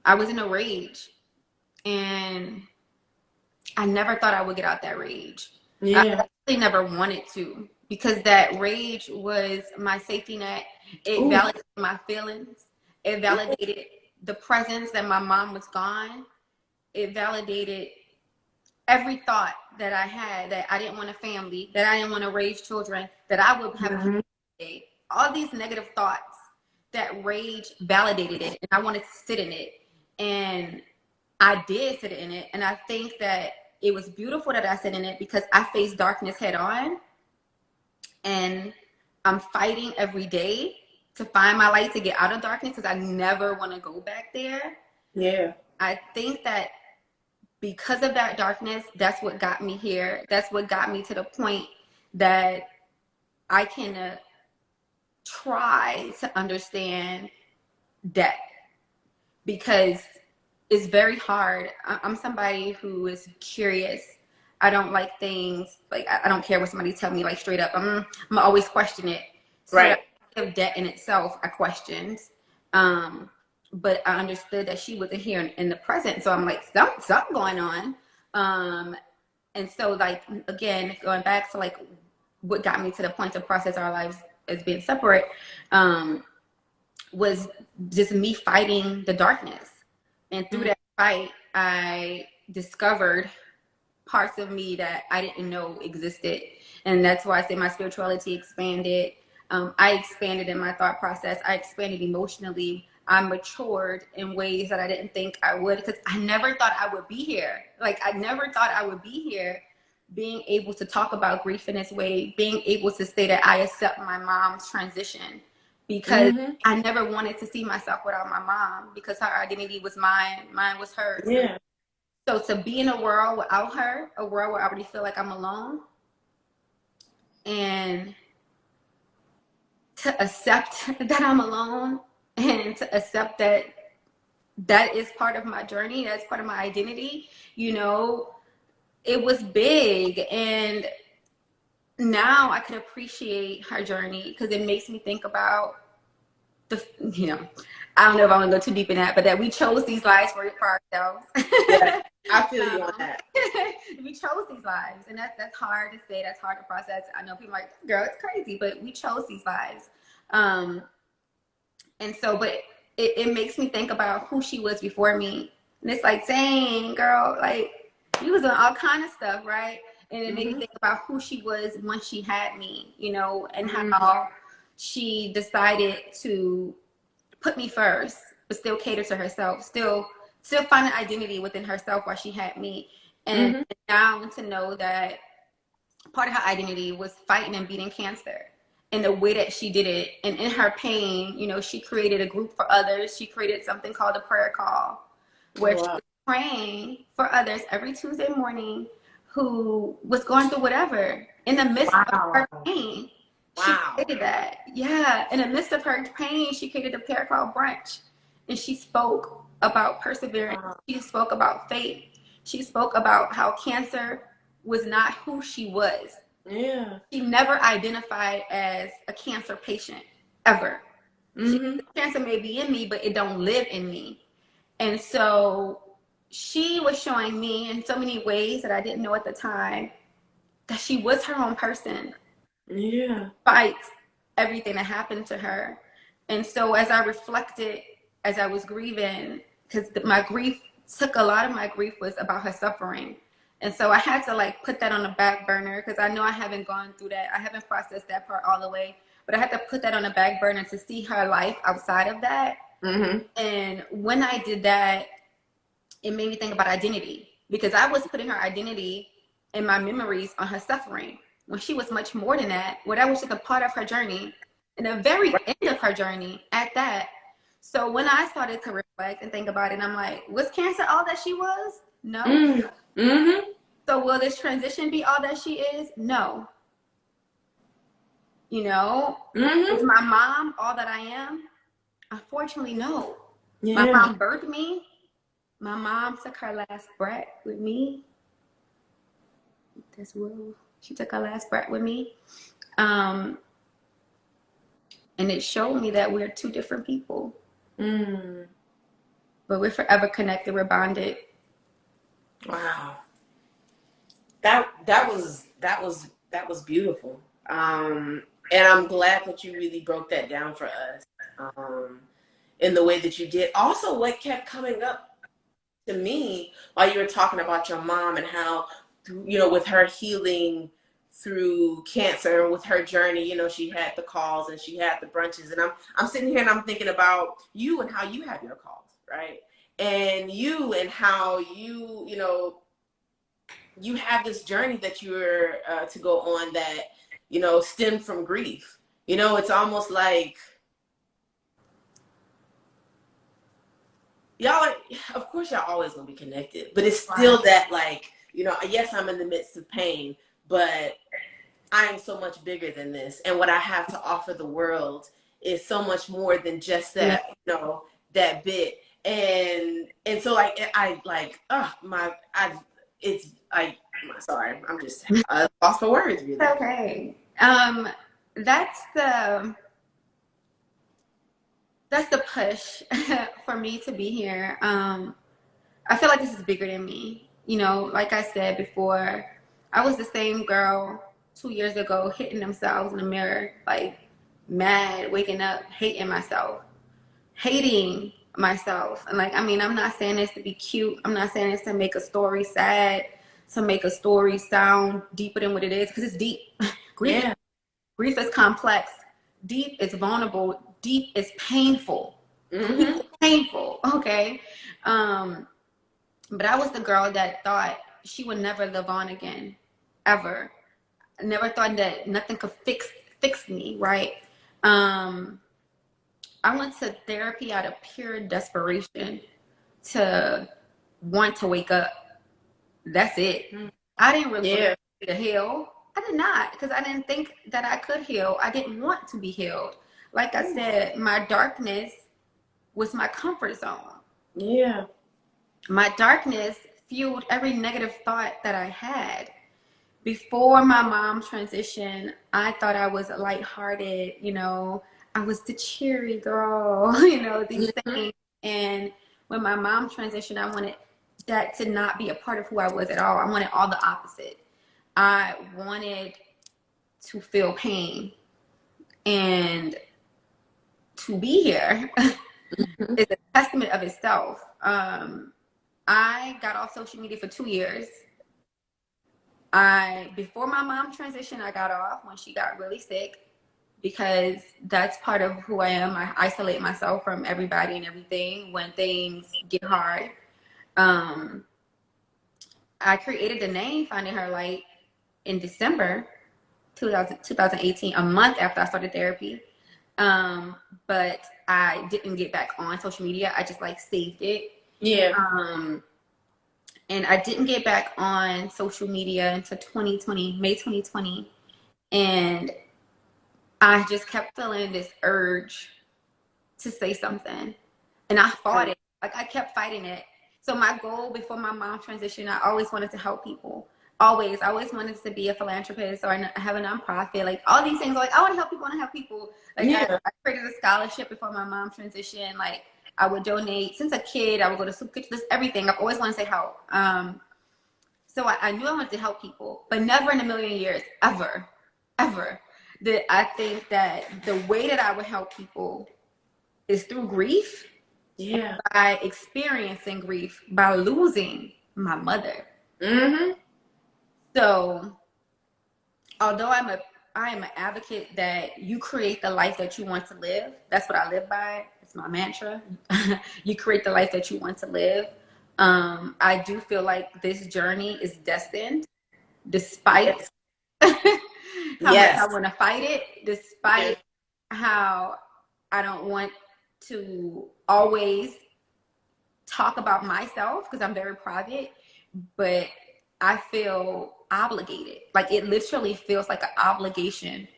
I was in a rage, and I never thought I would get out that rage. Yeah. I actually never wanted to, because that rage was my safety net. It validated my feelings. It validated the presence that my mom was gone. It validated every thought that I had, that I didn't want a family, that I didn't want to raise children, that I would have all these negative thoughts. That rage validated it, and I wanted to sit in it, and I did sit in it. And I think that it was beautiful that I sat in it, because I faced darkness head on, and I'm fighting every day to find my light, to get out of darkness, because I never want to go back there. Yeah. I think that because of that darkness, that's what got me here. That's what got me to the point that I can try to understand death, because it's very hard. I'm somebody who is curious. I don't like things, like, I don't care what somebody tell me, like, straight up. I'm always question it. So Right. of death in itself, I questioned. But I understood that she wasn't here in the present. So I'm like, something going on. And so, like, again, going back to, like, what got me to the point to process our lives as being separate, was just me fighting the darkness. And through that fight, I discovered parts of me that I didn't know existed. And that's why I say my spirituality expanded. I expanded in my thought process. I expanded emotionally. I matured in ways that I didn't think I would, because I never thought I would be here. Like, I never thought I would be here, being able to talk about grief in this way, being able to say that I accept my mom's transition, because I never wanted to see myself without my mom, because her identity was mine was hers. Yeah. So to be in a world without her, a world where I already feel like I'm alone, and to accept that I'm alone, and to accept that that is part of my journey, that's part of my identity, you know, it was big. And now I can appreciate her journey, because it makes me think about the, you know, I don't know if I want to go too deep in that, but that we chose these lives for ourselves. Yeah, I feel you on that. We chose these lives, and that's hard to say, that's hard to process. I know people are like, girl, it's crazy, but we chose these lives. And so, but it makes me think about who she was before me. And it's like, dang, girl, like, you was doing all kind of stuff, right? And it made me think about who she was when she had me, you know, and how she decided to put me first, but still cater to herself, still find an identity within herself while she had me. And now to know that part of her identity was fighting and beating cancer, and the way that she did it. And in her pain, you know, she created a group for others. She created something called a prayer call, where she was praying for others every Tuesday morning who was going through whatever in the midst of her pain. She created that. Yeah. In the midst of her pain, she created a prayer call brunch, and she spoke about perseverance. She spoke about faith. She spoke about how cancer was not who she was. Yeah. She never identified as a cancer patient, ever. Cancer may be in me, but it don't live in me. And so she was showing me in so many ways that I didn't know at the time that she was her own person. Yeah. Fight everything that happened to her. And so as I reflected, as I was grieving, because my grief took a lot of my grief was about her suffering. And so I had to, like, put that on the back burner, because I know I haven't gone through that. I haven't processed that part all the way, but I had to put that on the back burner to see her life outside of that. And when I did that, it made me think about identity, because I was putting her identity and my memories on her suffering, when she was much more than that. Well, that was just a part of her journey, and the very end of her journey at that. So when I started to reflect and think about it, I'm like, was cancer all that she was? No. So will this transition be all that she is? No. You know, is my mom all that I am? Unfortunately, no. Yeah. My mom birthed me. My mom took her last breath with me. That's real. She took her last breath with me. And it showed me that we're two different people. But we're forever connected. We're bonded. Wow. That was beautiful. And I'm glad that you really broke that down for us. In the way that you did. Also, what kept coming up to me while you were talking about your mom and how, you know, with her healing through cancer, with her journey, you know, she had the calls and she had the brunches, and I'm sitting here and I'm thinking about you and how you have your calls, right? And you and how you know, you have this journey that you're to go on that, you know, stemmed from grief. You know, it's almost like y'all are, of course y'all always gonna be connected, but it's still that, like, you know, yes, I'm in the midst of pain, but I am so much bigger than this, and what I have to offer the world is so much more than just that, you know, that bit. And so like I like it's like, sorry, I'm just lost for words, really. Okay. That's the push for me to be here. I feel like this is bigger than me. You know, like I said before, I was the same girl 2 years ago hitting themselves in the mirror, like mad, waking up, hating myself. And like, I mean, I'm not saying this to be cute. I'm not saying this to make a story sad, to make a story sound deeper than what it is, because it's deep. Grief is complex. Deep is vulnerable. Deep is painful. Painful, okay? But I was the girl that thought she would never live on again, ever. I never thought that nothing could fix me, right? I went to therapy out of pure desperation to want to wake up. That's it. I didn't really want to heal. I did not, because I didn't think that I could heal. I didn't want to be healed. Like I said, my darkness was my comfort zone. Yeah. My darkness fueled every negative thought that I had. Before my mom transitioned, I thought I was lighthearted, you know, I was the cheery girl, you know, these things. And when my mom transitioned, I wanted that to not be a part of who I was at all. I wanted all the opposite. I wanted to feel pain, and to be here is a testament of itself. I got off social media for 2 years. Before my mom transitioned, I got off when she got really sick, because that's part of who I am. I isolate myself from everybody and everything when things get hard. I created the name Finding Her Light in December 2018, a month after I started therapy. But I didn't get back on social media. I just like saved it. Yeah. And I didn't get back on social media until May 2020. And I just kept feeling this urge to say something. And I fought it. Like, I kept fighting it. So my goal before my mom transitioned, I always wanted to help people. I always wanted to be a philanthropist, or I have a nonprofit. Like, all these things, like, I want to help people, I want to help people. Like, I created a scholarship before my mom transitioned. Like, I would donate. Since a kid, I would go to soup kitchens, everything. I've always wanted to say help. So I knew I wanted to help people, but never in a million years, ever, that I think that the way that I would help people is through grief. Yeah. By experiencing grief, by losing my mother. So, although I am an advocate that you create the life that you want to live. That's what I live by. It's my mantra. You create the life that you want to live. I do feel like this journey is destined, despite how much I want to fight it, despite how I don't want to always talk about myself, because I'm very private, but I feel obligated. Like, it literally feels like an obligation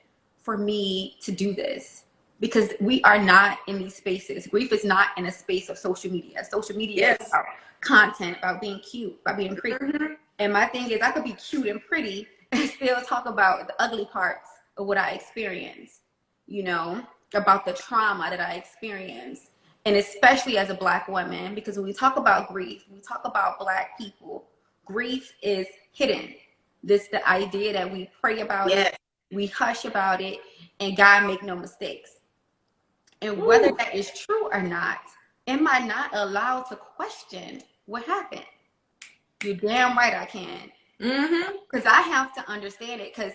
for me to do this because we are not in these spaces. Grief is not in a space of social media. Social media is about content, about being cute, about being pretty. And my thing is, I could be cute and pretty and still talk about the ugly parts of what I experienced, you know, about the trauma that I experienced. And especially as a Black woman, because when we talk about grief, we talk about Black people, grief is hidden. The idea that we pray about it, we hush about it, and God make no mistakes. And whether that is true or not, am I not allowed to question what happened? You're damn right I can. Because I have to understand it. Because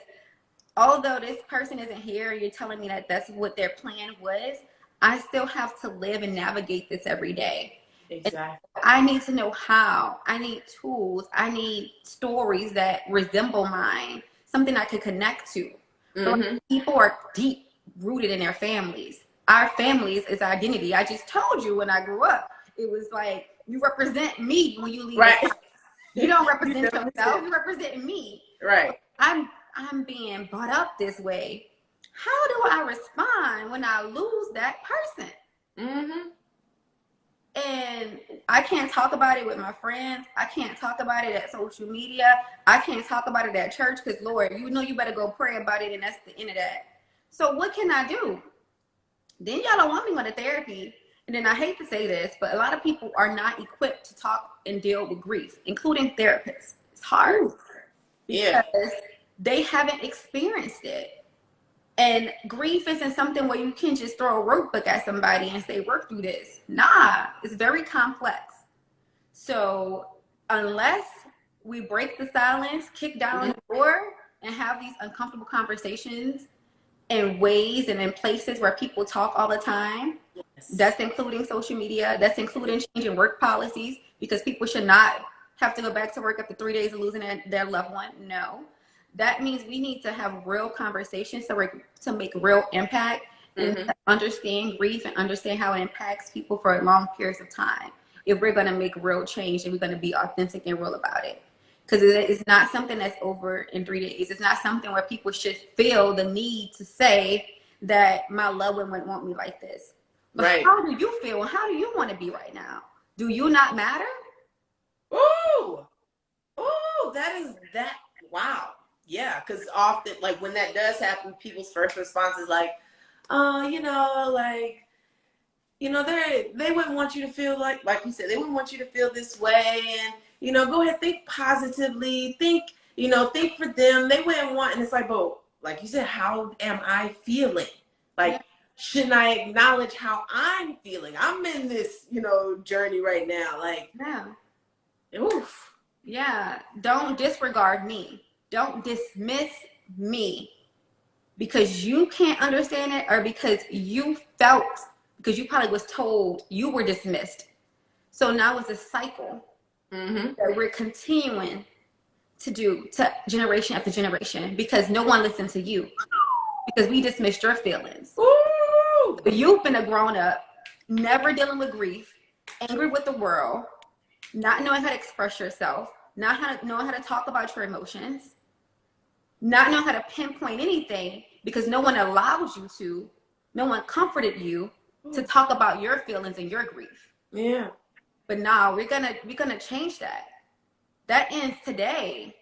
although this person isn't here, you're telling me that that's what their plan was, I still have to live and navigate this every day. Exactly. And I need to know how. I need tools. I need stories that resemble mine, something I can connect to. But people are deep rooted in their families. Our families is identity. I just told you when I grew up, it was like, you represent me when you leave. Right. You don't represent yourself. You represent me. Right. I'm being brought up this way. How do I respond when I lose that person? And I can't talk about it with my friends. I can't talk about it at social media. I can't talk about it at church because, Lord, you know you better go pray about it, and that's the end of that. So what can I do? Then y'all don't want me going to therapy. And then I hate to say this, but a lot of people are not equipped to talk and deal with grief, including therapists. It's hard. Because they haven't experienced it. And grief isn't something where you can just throw a workbook at somebody and say, work through this. Nah, it's very complex. So unless we break the silence, kick down the door, and have these uncomfortable conversations in ways and in places where people talk all the time, that's including social media, that's including changing work policies, because people should not have to go back to work after 3 days of losing their loved one. No. That means we need to have real conversations to make real impact and to understand grief and understand how it impacts people for long periods of time. If we're going to make real change and we're going to be authentic and real about it. Because it's not something that's over in 3 days. It's not something where people should feel the need to say that my loved one wouldn't want me like this. But how do you feel? How do you want to be right now? Do you not matter? Ooh, that. Wow. Yeah, because often, like, when that does happen, people's first response is like, they wouldn't want you to feel like you said, they wouldn't want you to feel this way. And, go ahead, think positively, think for them. They wouldn't want, and it's like, but like you said, how am I feeling? Like, shouldn't I acknowledge how I'm feeling? I'm in this, journey right now. Like, oof. Yeah, don't disregard me. Don't dismiss me because you can't understand it or because you probably was told you were dismissed. So now it's a cycle that we're continuing to do to generation after generation because no one listened to you because we dismissed your feelings. Ooh. You've been a grown up, never dealing with grief, angry with the world, not knowing how to express yourself, not knowing how to talk about your emotions, not knowing how to pinpoint anything because no one allows you to, no one comforted you to talk about your feelings and your grief. Yeah. But now we're gonna change that. That ends today.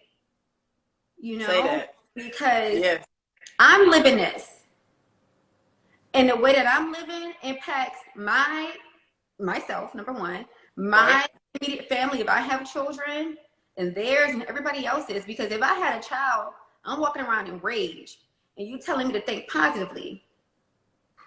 Say that. Because I'm living this. And the way that I'm living impacts myself, number one, my immediate family, if I have children, and theirs and everybody else's. Because if I had a child, I'm walking around in rage, and you telling me to think positively,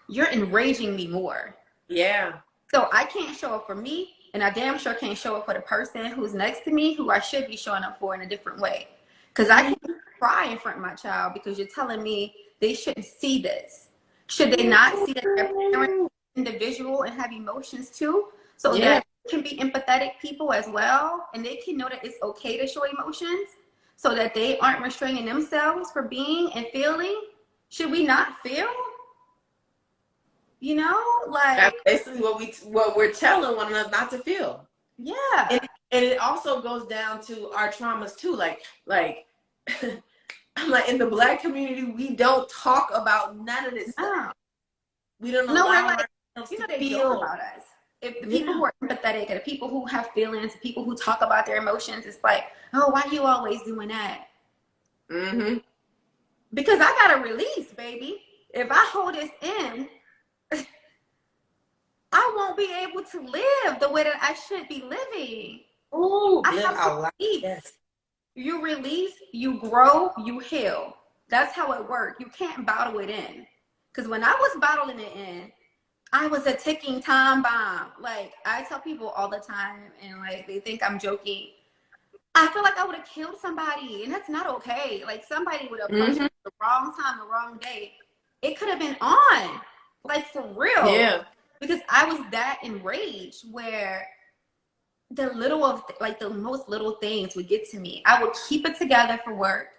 you're enraging me more. Yeah. So I can't show up for me, and I damn sure can't show up for the person who's next to me, who I should be showing up for in a different way. Because I can't cry in front of my child because you're telling me they shouldn't see this. Should they not see that their parent is individual and have emotions too? So that they can be empathetic people as well, and they can know that it's okay to show emotions so that they aren't restraining themselves for being and feeling? Should we not feel? Like that's basically what we're telling one another not to feel. Yeah. And it also goes down to our traumas too. Like I'm like, in the Black community, we don't talk about none of this stuff. No, We don't no, we're allow like, ourselves you know, to they joke feel. about us. If the people Yeah. who are empathetic and the people who have feelings, the people who talk about their emotions, it's like, oh, why you always doing that? Mm-hmm. Because I gotta release, baby. If I hold this in, I won't be able to live the way that I should be living. Ooh, I live have out to loud. release. Yes. You release, you grow, you heal. That's how it works. You can't bottle it in. Because when I was bottling it in, I was a ticking time bomb. Like, I tell people all the time, and like they think I'm joking. I feel like I would have killed somebody, and that's not okay. Like, somebody would have approached me at the wrong time, the wrong day. It could have been on, like, for real. Yeah. Because I was that enraged where the little of, like, the most little things would get to me. I would keep it together for work,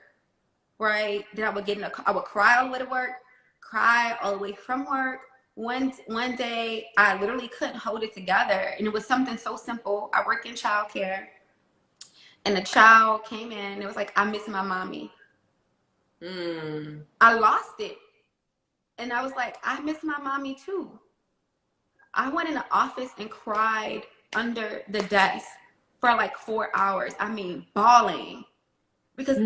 right? Then I would I would cry all the way to work, cry all the way from work. One day, I literally couldn't hold it together, and it was something so simple. I work in childcare, and a child came in, and it was like, I miss my mommy. Mm. I lost it, and I was like, I miss my mommy too. I went in the office and cried under the desk for like 4 hours. I mean, bawling. Because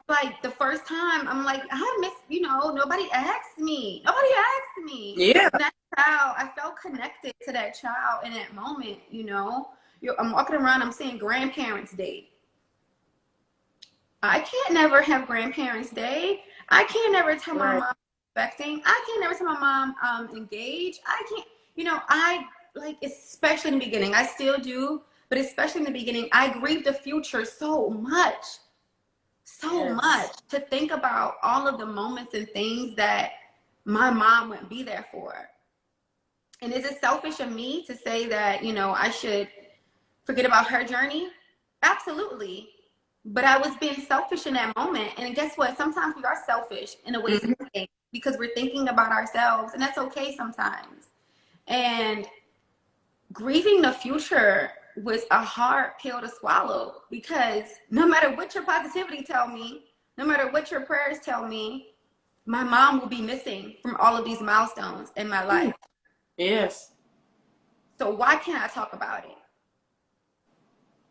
like the first time, I'm like, I miss, nobody asked me. Nobody asked me. Yeah. And that child, I felt connected to that child in that moment, I'm walking around, I'm saying Grandparents' Day. I can't never have Grandparents' Day. I can't never tell my mom expecting. I can't never tell my mom engaged. I can't, I like, especially in the beginning, I still do, but especially in the beginning, I grieve the future so much. So much to think about all of the moments and things that my mom wouldn't be there for. And is it selfish of me to say that, I should forget about her journey? Absolutely. But I was being selfish in that moment. And guess what? Sometimes we are selfish in a way because we're thinking about ourselves, and that's okay sometimes. And grieving the future was a hard pill to swallow, because no matter what your positivity tell me, no matter what your prayers tell me, my mom will be missing from all of these milestones in my life. Yes. So why can't I talk about it?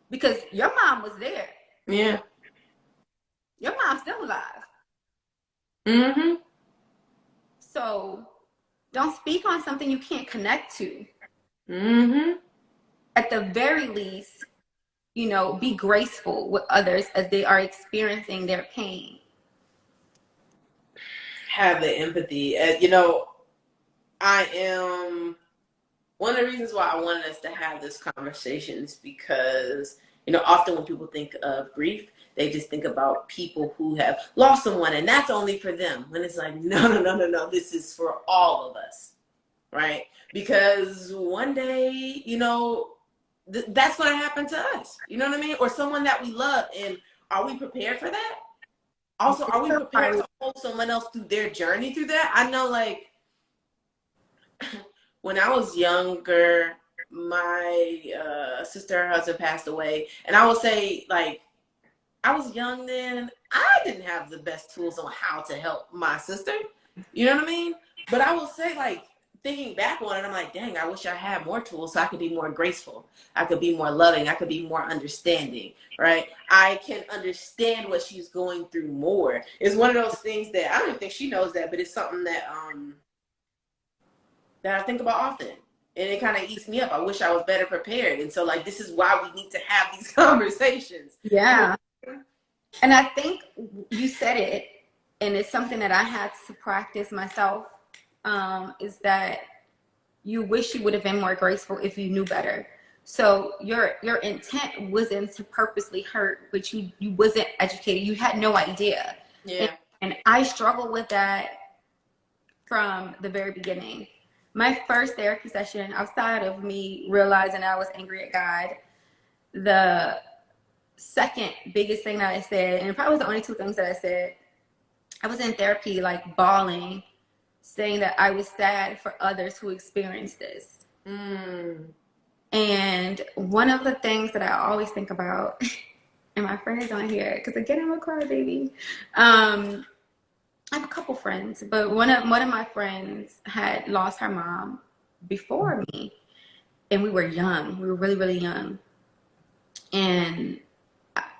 Because your mom was there. Yeah. Your mom's still alive. Mm-hmm. So don't speak on something you can't connect to. Mm-hmm. At the very least, be graceful with others as they are experiencing their pain. Have the empathy. I am one of the reasons why I wanted us to have this conversation is because, often when people think of grief, they just think about people who have lost someone, and that's only for them. When it's like, no, this is for all of us, right? Because one day, that's going to happen to us. You know what I mean? Or someone that we love. And are we prepared for that? Also, are we prepared to hold someone else through their journey through that? I know, like, when I was younger, my sister, her husband passed away. And I will say, like, I was young then. I didn't have the best tools on how to help my sister. You know what I mean? But I will say, like, thinking back on it, I'm like, dang, I wish I had more tools so I could be more graceful. I could be more loving. I could be more understanding, right? I can understand what she's going through more. It's one of those things that I don't even think she knows that, but it's something that I think about often. And it kind of eats me up. I wish I was better prepared. And so, like, this is why we need to have these conversations. Yeah. And I think you said it, and it's something that I had to practice myself, is that you wish you would have been more graceful if you knew better. So your intent wasn't to purposely hurt, but you wasn't educated. You had no idea. Yeah. And I struggled with that from the very beginning. My first therapy session, outside of me realizing I was angry at God, the second biggest thing that I said, and it probably was the only two things that I said, I was in therapy, like, bawling, saying that I was sad for others who experienced this. And one of the things that I always think about and my friend is on here because again, I'm a crybaby. I have a couple friends, but one of my friends had lost her mom before me, and we were young. We were really, really young, and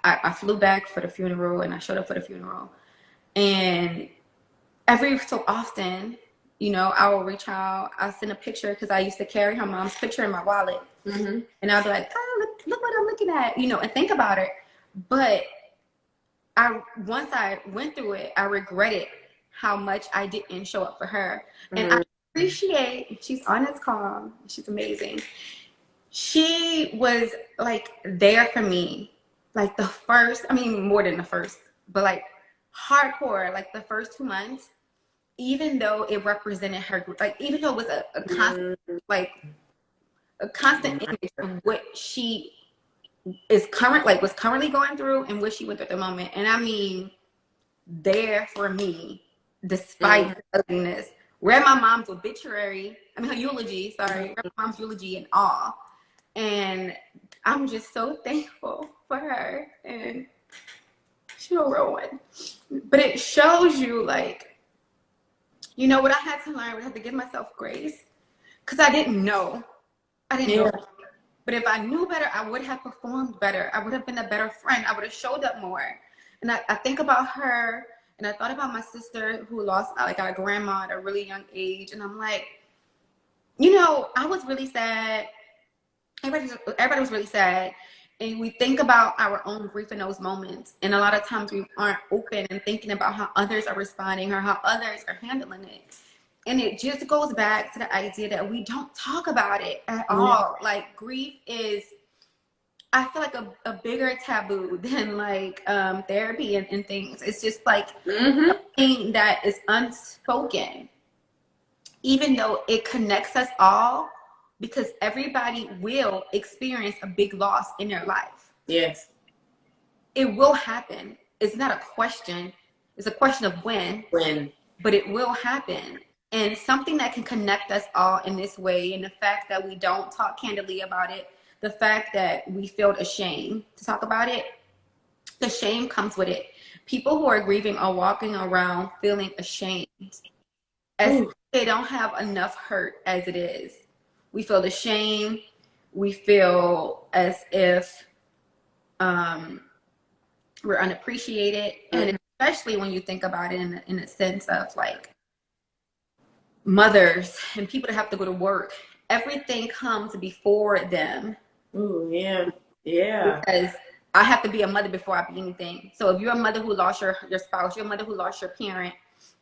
I flew back for the funeral, and I showed up for the funeral, and every so often, you know, I will reach out. I'll send a picture because I used to carry her mom's picture in my wallet, and I'll be like, "Oh, look what I'm looking at," you know, and think about it. But once I went through it, I regretted how much I didn't show up for her. And I appreciate, she's on this call. She's amazing. She was like there for me, like the first, I mean, more than the first, but like hardcore, like the first 2 months, even though it represented her, like, even though it was a constant, like a constant image of what she was currently going through and what she went through at the moment. And I mean, there for me, despite her ugliness. Read my mom's obituary, her eulogy, read my mom's eulogy and all. And I'm just so thankful for her. And she's a real one. But it shows you, like, you know, what I had to learn, I had to give myself grace. Because I didn't know. Know. But if I knew better, I would have performed better. I would have been a better friend. I would have showed up more. And I think about her, and I thought about my sister who lost like our grandma at a really young age. And I'm like, you know, I was really sad. Everybody was really sad. And we think about our own grief in those moments. And a lot of times we aren't open and thinking about how others are responding or how others are handling it. And it just goes back to the idea that we don't talk about it at all. Like, grief is, I feel like a bigger taboo than like therapy and things. It's just like a thing that is unspoken, even though it connects us all, because everybody will experience a big loss in their life. Yes. It will happen. It's not a question. It's a question of when. But it will happen. And something that can connect us all in this way, and the fact that we don't talk candidly about it, the fact that we feel ashamed to talk about it, the shame comes with it. People who are grieving are walking around feeling ashamed, as if they don't have enough hurt as it is. We feel ashamed. We feel as if we're unappreciated. And especially when you think about it in a sense of like mothers and people that have to go to work, everything comes before them. Ooh, yeah. Yeah. Because I have to be a mother before I be anything. So if you're a mother who lost your spouse, you're a mother who lost your parent,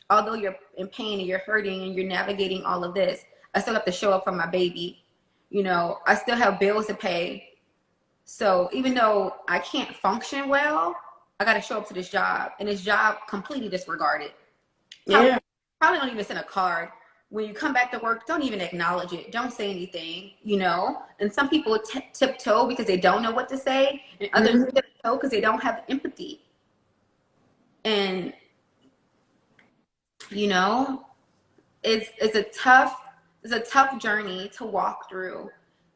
although you're in pain and you're hurting and you're navigating all of this, I still have to show up for my baby. You know, I still have bills to pay. So even though I can't function well, I got to show up to this job, and this job completely disregarded. Probably don't even send a card. When you come back to work, don't even acknowledge it. Don't say anything, you know? And some people tiptoe because they don't know what to say, and others tiptoe because they don't have empathy. And, you know, it's a tough journey to walk through,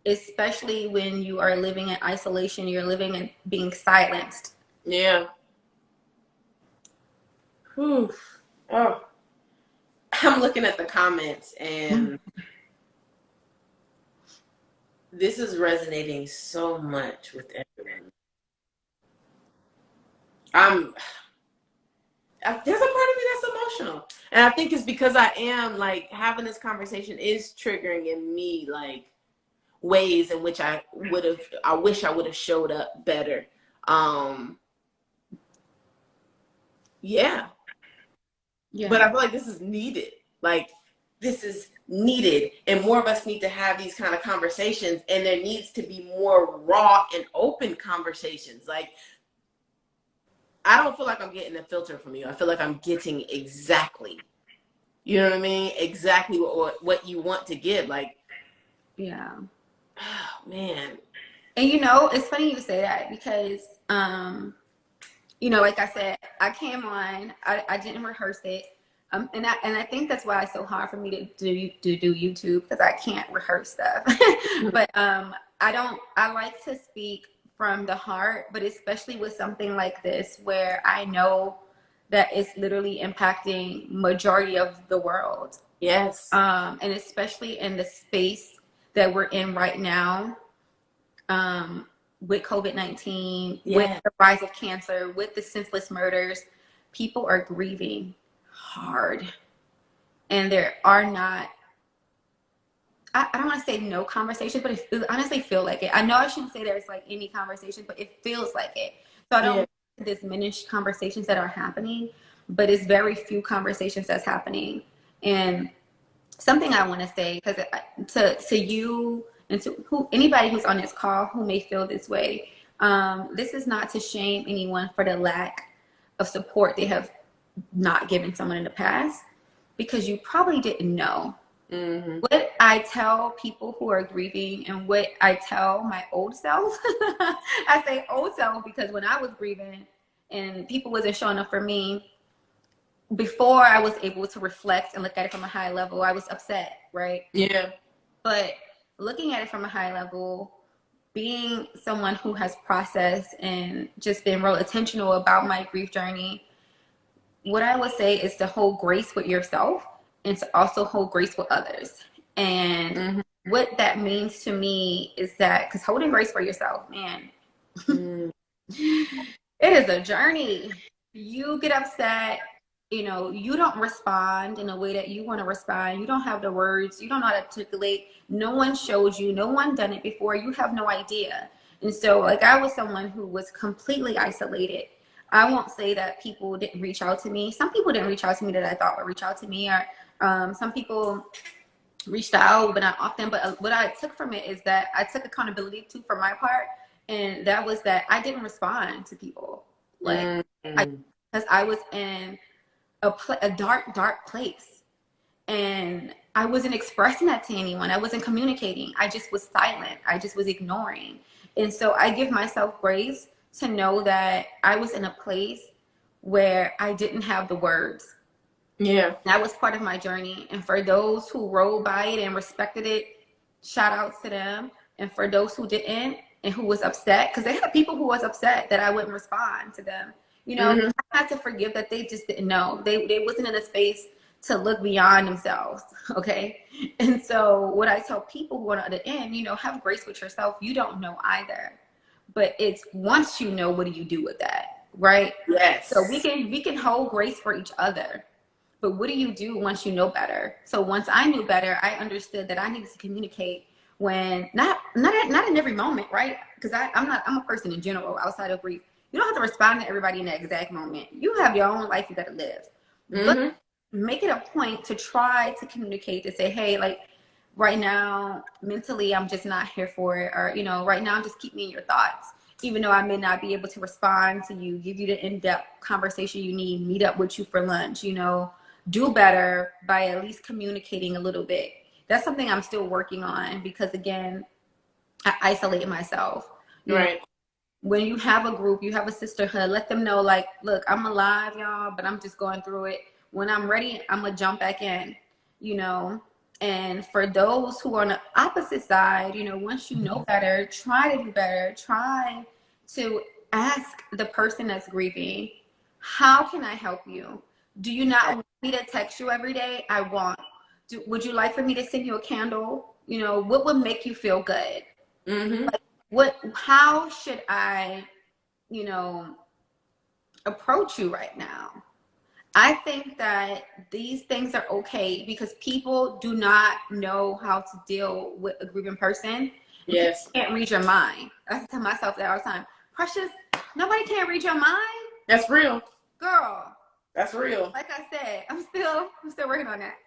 especially when you are living in isolation, you're living in being silenced. Yeah. Whew. Oh. I'm looking at the comments, and this is resonating so much with everyone. There's a part of me that's emotional, and I think it's because I am like having this conversation is triggering in me like ways in which I wish I would have showed up better. Yeah. But I feel like this is needed. Like, this is needed. And more of us need to have these kind of conversations. And there needs to be more raw and open conversations. Like, I don't feel like I'm getting a filter from you. I feel like I'm getting exactly, you know what I mean? Exactly what you want to give. Like, yeah. Oh, man. And, you know, it's funny you say that because, you know, like I said, I came on, I didn't rehearse it. And I think that's why it's so hard for me to do YouTube, because I can't rehearse stuff. But I like to speak from the heart, but especially with something like this where I know that it's literally impacting majority of the world. Yes. And especially in the space that we're in right now, with COVID-19, with the rise of cancer, with the senseless murders, people are grieving hard. And there are not, I don't want to say no conversation, but it honestly feel like it. I know I shouldn't say there's like any conversation, but it feels like it. So I don't want to diminish conversations that are happening, but it's very few conversations that's happening. And something I want to say, because to you and to anybody who's on this call who may feel this way, this is not to shame anyone for the lack of support they have not given someone in the past, because you probably didn't know. Mm-hmm. What I tell people who are grieving and what I tell my old self, I say old self because when I was grieving and people wasn't showing up for me, before I was able to reflect and look at it from a high level, I was upset, right? Yeah. But looking at it from a high level, being someone who has processed and just been real intentional about my grief journey, what I would say is to hold grace with yourself and to also hold grace with others. And what that means to me is that, because holding grace for yourself, man, it is a journey. You get upset, you know, you don't respond in a way that you want to respond. You don't have the words. You don't know how to articulate. No one showed you. No one done it before. You have no idea. And so, like, I was someone who was completely isolated. I won't say that people didn't reach out to me. Some people didn't reach out to me that I thought would reach out to me, or some people reached out, but not often. But what I took from it is that I took accountability too for my part, and that was that I didn't respond to people, like, because I was in a dark place, and I wasn't expressing that to anyone. I wasn't communicating. I just was silent. I just was ignoring. And so I give myself grace to know that I was in a place where I didn't have the words. Yeah. That was part of my journey. And for those who rolled by it and respected it, shout outs to them. And for those who didn't and who was upset, because they had people who was upset that I wouldn't respond to them. You know, I had to forgive that they just didn't know. They wasn't in a space to look beyond themselves, okay? And so what I tell people who are on the end, you know, have grace with yourself. You don't know either. But it's once you know, what do you do with that, right? Yes. So we can hold grace for each other. But what do you do once you know better? So once I knew better, I understood that I needed to communicate when not in every moment, right? Because I'm a person in general outside of grief. You don't have to respond to everybody in that exact moment. You have your own life you got to live. But make it a point to try to communicate, to say, hey, like, right now, mentally, I'm just not here for it. Or, you know, right now, just keep me in your thoughts. Even though I may not be able to respond to you, give you the in-depth conversation you need, meet up with you for lunch, you know, do better by at least communicating a little bit. That's something I'm still working on because, again, I isolated myself. Right. When you have a group, you have a sisterhood, let them know, like, look, I'm alive, y'all, but I'm just going through it. When I'm ready, I'm going to jump back in, you know. And for those who are on the opposite side, you know, once you know better, try to do better. Try to ask the person that's grieving, how can I help you? Do you not want me to text you every day? I want. Would you like for me to send you a candle? You know, what would make you feel good? Like, how should I, you know, approach you right now? I think that these things are okay because people do not know how to deal with a grieving person. Yes. You can't read your mind. I tell myself that all the time. Precious, nobody can read your mind. That's real. Girl. That's real. Like I said, I'm still working on that.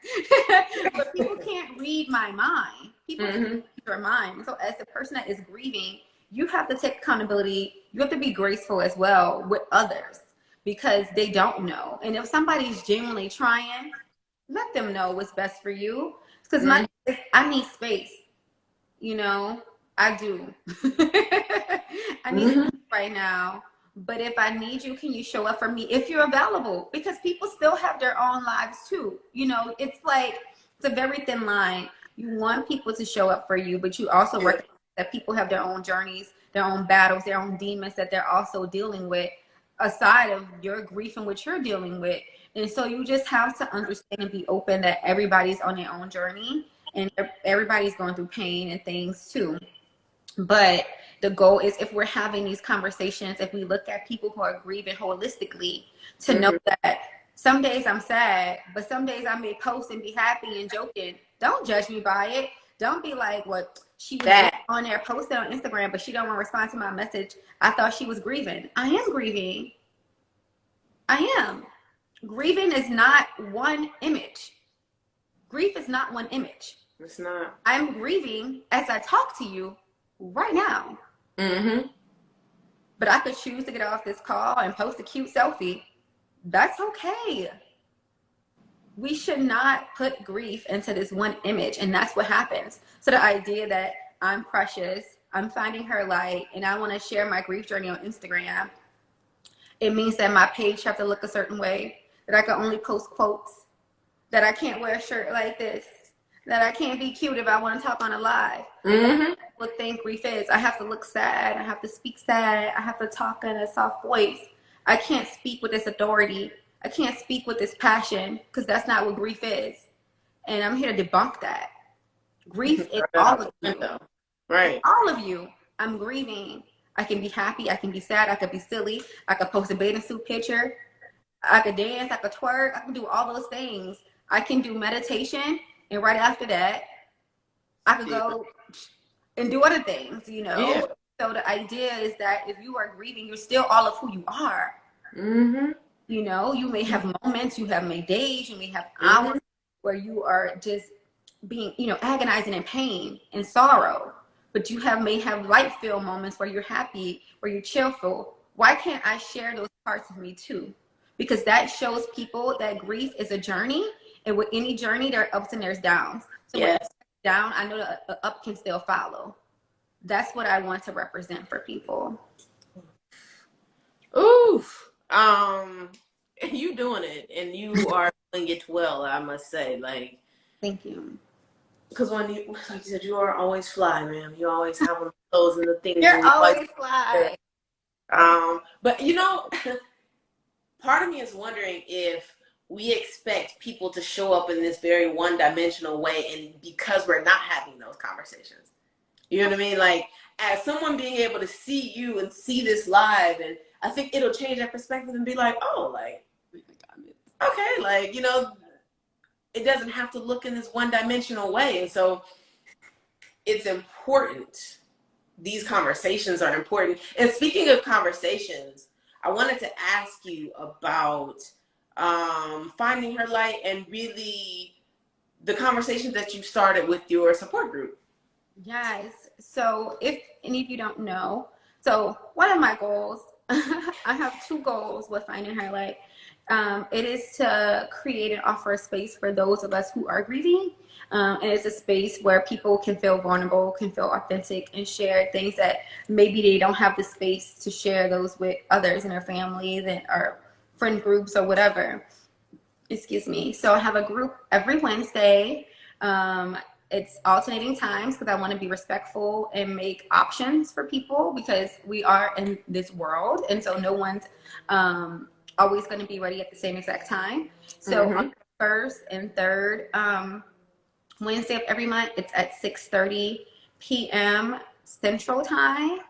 But people can't read my mind. People can't read your mind. So as the person that is grieving, you have to take accountability. You have to be graceful as well with others because they don't know. And if somebody's genuinely trying, let them know what's best for you. Because I need space. You know, I do. I need space right now. But if I need you, can you show up for me if you're available? Because people still have their own lives too. You know, it's like, it's a very thin line. You want people to show up for you, but you also recognize that people have their own journeys. their own battles, their own demons that they're also dealing with, aside of your grief and what you're dealing with. And so you just have to understand and be open that everybody's on their own journey and everybody's going through pain and things too. But the goal is, if we're having these conversations, if we look at people who are grieving holistically, to know that some days I'm sad, but some days I may post and be happy and joking. Don't judge me by it. Don't be like, what, she was on there posted on Instagram, but she don't want to respond to my message. I thought she was grieving. I am grieving. I am. Grieving is not one image. Grief is not one image. It's not. I'm grieving as I talk to you right now. But I could choose to get off this call and post a cute selfie. That's okay. We should not put grief into this one image, and that's what happens. So the idea that I'm precious, I'm finding her light, and I want to share my grief journey on Instagram, it means that my page have to look a certain way, that I can only post quotes, that I can't wear a shirt like this, that I can't be cute if I want to talk on a live. What think grief is. I have to look sad. I have to speak sad. I have to talk in a soft voice. I can't speak with this authority. I can't speak with this passion, because that's not what grief is. And I'm here to debunk that. Grief is all of you. Right. All of you. I'm grieving. I can be happy. I can be sad. I could be silly. I could post a bathing suit picture. I could dance. I could twerk. I can do all those things. I can do meditation. And right after that, I could go and do other things, you know? Yeah. So the idea is that if you are grieving, you're still all of who you are. You know, you may have moments, you may days, you may have hours where you are just being, you know, agonizing in pain and sorrow. But you may have light-filled moments where you're happy, where you're cheerful. Why can't I share those parts of me too? Because that shows people that grief is a journey. And with any journey, there are ups and there's downs. So when it's down, I know the up can still follow. That's what I want to represent for people. Ooh, you doing it, and you are doing it well, I must say. Like, thank you. Because when you, like you said, you are always fly, man. You always have one of those and the things. You're always fly. But you know, part of me is wondering if we expect people to show up in this very one-dimensional way, and because we're not having those conversations. You know what I mean? Like, as someone being able to see you and see this live, and I think it'll change their perspective and be like, oh, like, okay, like, you know, it doesn't have to look in this one-dimensional way. And so it's important. These conversations are important. And speaking of conversations, I wanted to ask you about finding her light, and really the conversations that you started with your support group. Yes. So if any of you don't know, so one of my goals, I have two goals with Finding Her Light. It is to create and offer a space for those of us who are grieving. And it's a space where people can feel vulnerable, can feel authentic, and share things that maybe they don't have the space to share those with others in their families and or friend groups or whatever. Excuse me. So I have a group every Wednesday. It's alternating times because I want to be respectful and make options for people, because we are in this world, and so no one's always going to be ready at the same exact time. So on the first and third Wednesday of every month, it's at 6:30 p.m. Central Time.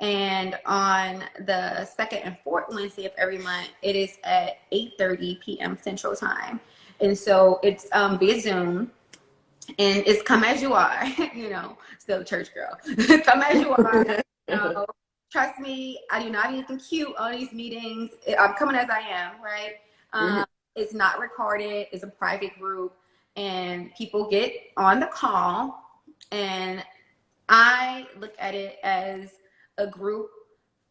And on the second and fourth Wednesday of every month, it is at 8:30 p.m. Central Time. And so it's via Zoom, and it's come as you are, you know, still a church girl. Come as you are. You know, trust me, I do not anything cute on these meetings. I'm coming as I am, right? It's not recorded. It's a private group, and people get on the call, and I look at it as a group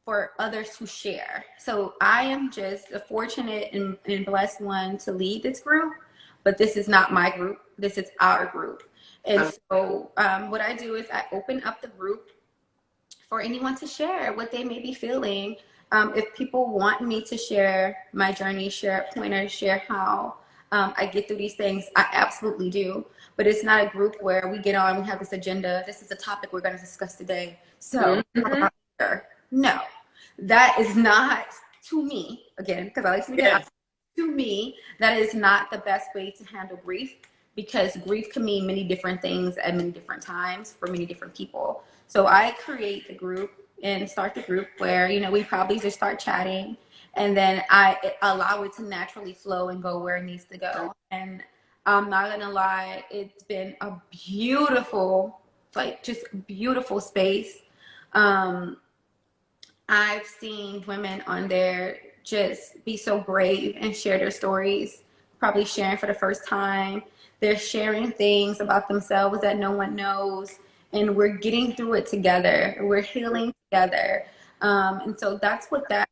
for others to share. So I am just a fortunate and blessed one to lead this group, but this is not my group. This is our group. And so what I do is I open up the group for anyone to share what they may be feeling. If people want me to share my journey, share pointers, share how I get through these things, I absolutely do. But it's not a group where we get on, we have this agenda. This is a topic we're going to discuss today. So Sure. No, that is not, to me, again, because I like to be Yeah. to me, that is not the best way to handle grief, because grief can mean many different things at many different times for many different people. So I create the group and start the group where, we probably just start chatting, and then I allow it to naturally flow and go where it needs to go. And I'm not gonna lie, it's been a beautiful, like just beautiful space. Um, I've seen women on there just be so brave and share their stories, probably sharing for the first time. They're sharing things about themselves that no one knows, and we're getting through it together. We're healing together. And so that's what that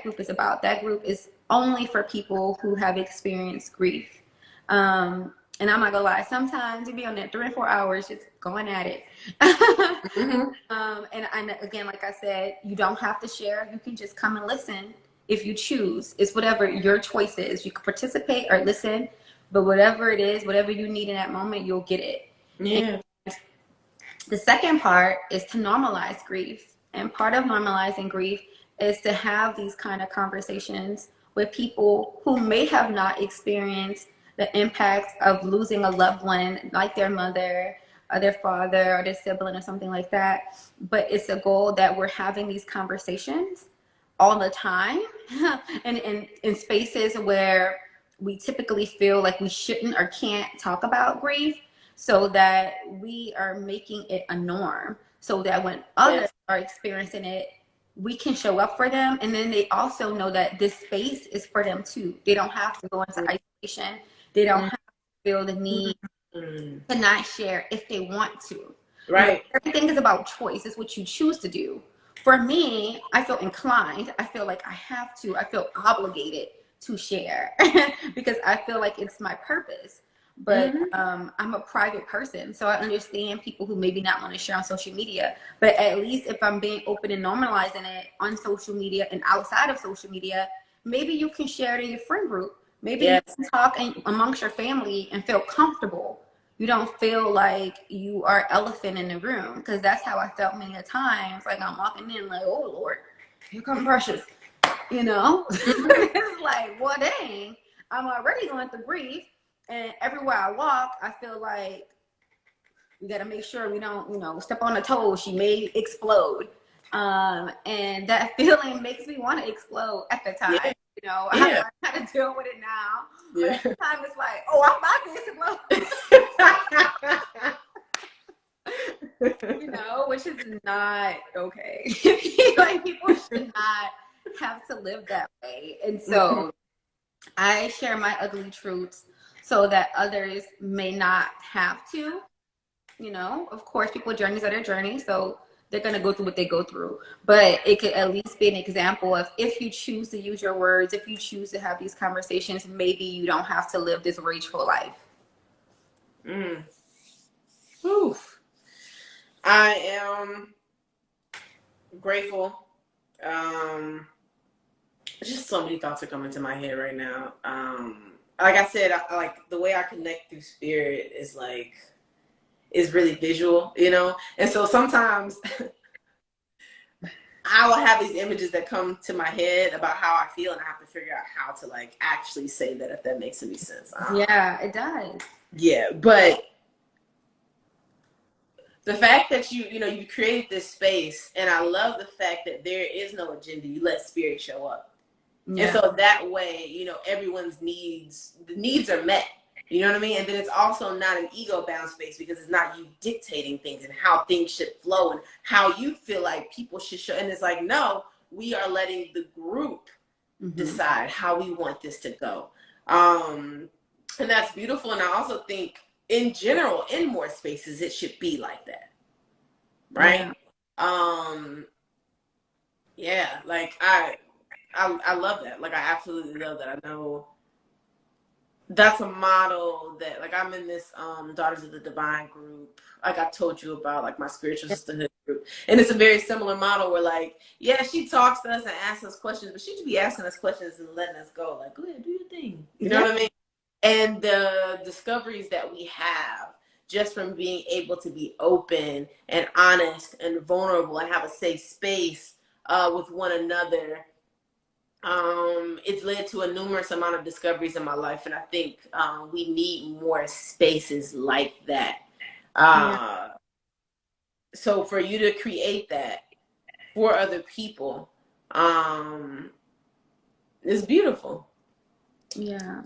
group is about. That group is only for people who have experienced grief. And I'm not gonna lie, sometimes you be on there 3 or 4 hours just going at it. Mm-hmm. And again, like I said, you don't have to share. You can just come and listen if you choose. It's whatever your choice is. You can participate or listen, but whatever it is, whatever you need in that moment, you'll get it. Yeah. And the second part is to normalize grief. And part of normalizing grief is to have these kind of conversations with people who may have not experienced the impact of losing a loved one, like their mother or their father or their sibling or something like that. But it's a goal that we're having these conversations all the time and in spaces where we typically feel like we shouldn't or can't talk about grief, so that we are making it a norm, so that when others are experiencing it, we can show up for them. And then they also know that this space is for them too. They don't have to go into isolation. They don't have to feel the need to not share if they want to. Right. Everything is about choice. It's what you choose to do. For me, I feel inclined. I feel like I have to. I feel obligated to share because I feel like it's my purpose. But I'm a private person, so I understand people who maybe not want to share on social media. But at least if I'm being open and normalizing it on social media and outside of social media, maybe you can share it in your friend group. Maybe you can talk amongst your family and feel comfortable. You don't feel like you are elephant in the room, because that's how I felt many times. Like I'm walking in like, oh Lord, here come Precious, It's like, well, dang, I'm already going through grief, and everywhere I walk, I feel like we got to make sure we don't, step on her toes. She may explode. And that feeling makes me want to explode at the time. I learned how to deal with it now. But at the time, it's like, oh, I'm about to explode. Which is not okay. Like, people should not have to live that way. And so I share my ugly truths so that others may not have to. Of course, people's journeys are their journeys, so they're going to go through what they go through. But it could at least be an example of, if you choose to use your words, if you choose to have these conversations, maybe you don't have to live this rageful life. Oof. I am grateful. Just so many thoughts are coming to my head right now. Like I said, I like the way I connect through spirit is really visual, and so sometimes I will have these images that come to my head about how I feel, and I have to figure out how to like actually say that, if that makes any sense. Yeah, it does. Yeah, but the fact that you created this space, and I love the fact that there is no agenda. You let spirit show up. Yeah. And so that way, everyone's needs are met. You know what I mean? And then it's also not an ego-bound space, because it's not you dictating things and how things should flow and how you feel like people should show. And it's like, no, we are letting the group decide how we want this to go. And that's beautiful. And I also think, in general, in more spaces, it should be like that. Right? Yeah. Like I love that. Like, I absolutely love that. I know that's a model that, like, I'm in this Daughters of the Divine group, like I told you about, like my spiritual sisterhood group, and it's a very similar model where, like, yeah, she talks to us and asks us questions, but she should be asking us questions and letting us go, like, go ahead, do your thing, you know what I mean? And the discoveries that we have just from being able to be open and honest and vulnerable and have a safe space with one another. It's led to a numerous amount of discoveries in my life, and I think we need more spaces like that. So for you to create that for other people, is beautiful. Yeah.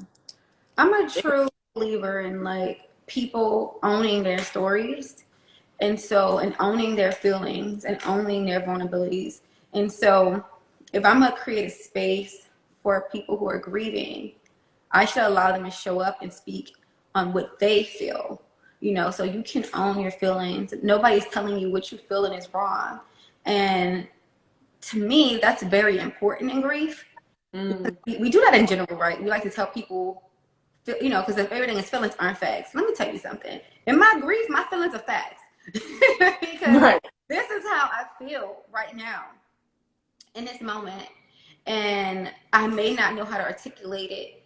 I'm a true believer in like people owning their stories, and owning their feelings and owning their vulnerabilities. And so if I'm gonna create a space for people who are grieving, I should allow them to show up and speak on what they feel, so you can own your feelings. Nobody's telling you what you're feeling is wrong. And to me, that's very important in grief. We do that in general, right? We like to tell people, because if everything is feelings aren't facts. Let me tell you something. In my grief, my feelings are facts. Because this is how I feel right now in this moment. And I may not know how to articulate it.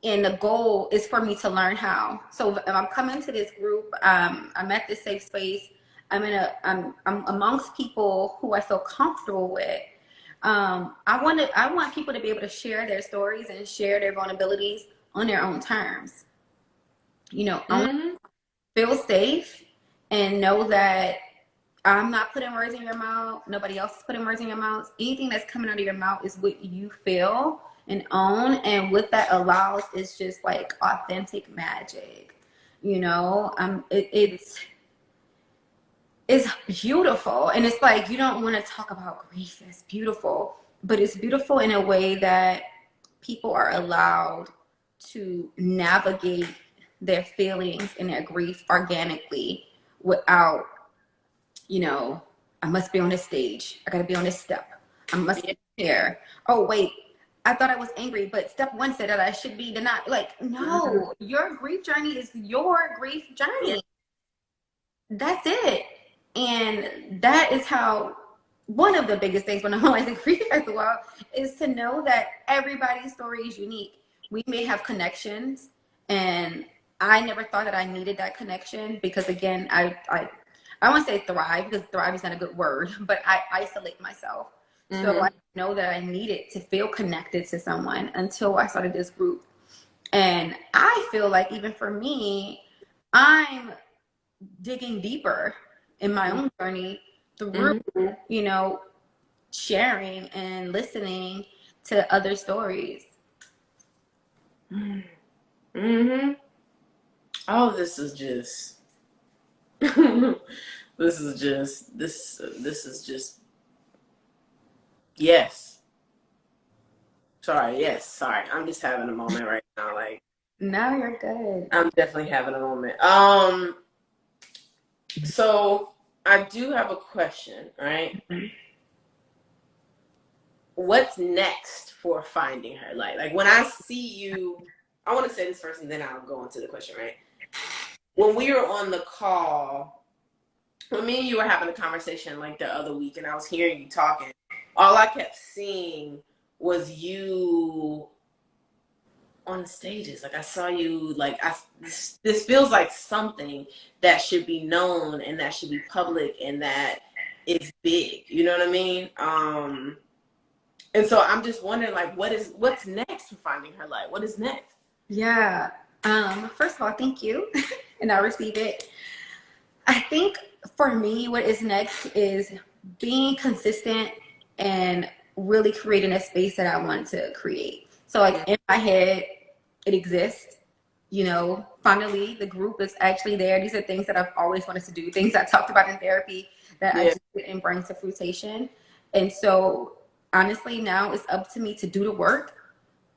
And the goal is for me to learn how. So if I'm coming to this group, I'm at this safe space. I'm amongst people who I feel comfortable with. I want people to be able to share their stories and share their vulnerabilities on their own terms. Feel safe and know that I'm not putting words in your mouth. Nobody else is putting words in your mouth. Anything that's coming out of your mouth is what you feel and own. And what that allows is just like authentic magic. It's beautiful. And it's like, you don't want to talk about grief. It's beautiful, but it's beautiful in a way that people are allowed to navigate their feelings and their grief organically without, I must be on this stage. I got to be on this step. I must be here. Oh, wait, I thought I was angry, but step one said that I should be denied. Like, no, your grief journey is your grief journey. That's it. And that is how one of the biggest things when I'm analyzing grief as well is to know that everybody's story is unique. We may have connections, and I never thought that I needed that connection because, again, I want to say thrive because thrive is not a good word, but I isolate myself. So I know that I needed to feel connected to someone until I started this group. And I feel like even for me, I'm digging deeper in my own journey through, sharing and listening to other stories. Oh, this is just yes. Sorry, I'm just having a moment right now. Like, no, you're good. I'm definitely having a moment. So I do have a question, right? What's next for finding her? Like when I see you, I want to say this first and then I'll go into the question, right? When we were on the call, when me and you were having a conversation like the other week and I was hearing you talking, all I kept seeing was you on stages. Like I saw you, like this feels like something that should be known and that should be public and that is big. You know what I mean? And so I'm just wondering, like, what's next for finding her light? What is next? Yeah. First of all, thank you. And I receive it. I think for me, what is next is being consistent and really creating a space that I want to create. So like in my head, it exists. Finally, the group is actually there. These are things that I've always wanted to do, things I talked about in therapy that I just didn't bring to fruition. And so honestly, now it's up to me to do the work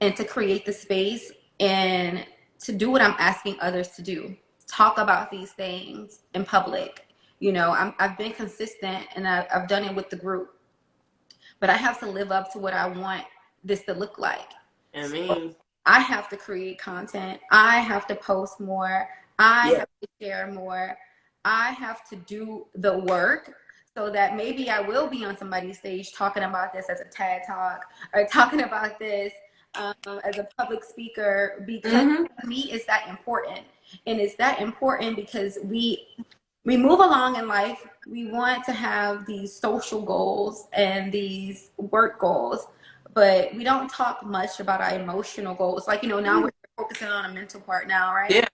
and to create the space and to do what I'm asking others to do. Talk about these things in public. I've been consistent and I've done it with the group, but I have to live up to what I want this to look like. So I have to create content. I have to post more. I have to share more. I have to do the work so that maybe I will be on somebody's stage talking about this as a TED Talk or talking about this as a public speaker because Mhm. to me it's that important. And it's that important because we move along in life. We want to have these social goals and these work goals, but we don't talk much about our emotional goals. Like, now we're focusing on a mental part now, right? Yeah.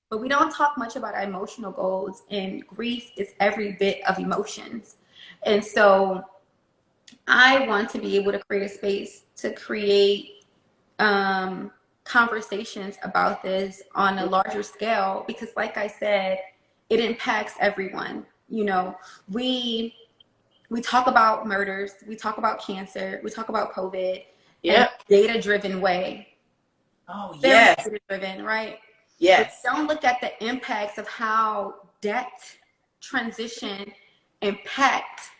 But we don't talk much about our emotional goals, and grief is every bit of emotions. And so I want to be able to create a space to create conversations about this on a larger scale because, like I said, it impacts everyone. We talk about murders, we talk about cancer, we talk about COVID in a Yep. data-driven way. Oh, Very yes. data-driven, right? Yes. But don't look at the impacts of how debt transition impact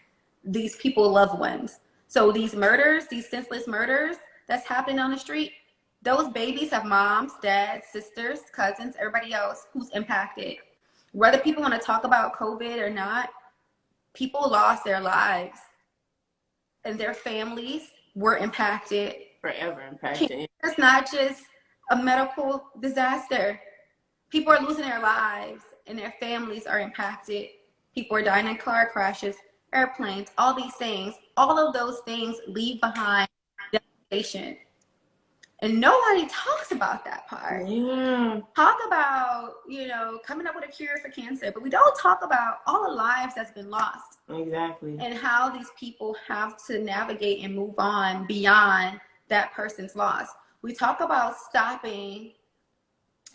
these people loved ones. So these murders, these senseless murders that's happening on the street, those babies have moms, dads, sisters, cousins, everybody else who's impacted. Whether people want to talk about COVID or not, people lost their lives and their families were impacted. Forever impacting. It's not just a medical disaster. People are losing their lives and their families are impacted. People are dying in car crashes, airplanes, all these things. All of those things leave behind devastation. And nobody talks about that part. Yeah. Talk about, coming up with a cure for cancer, but we don't talk about all the lives that's been lost Exactly. and how these people have to navigate and move on beyond that person's loss. We talk about stopping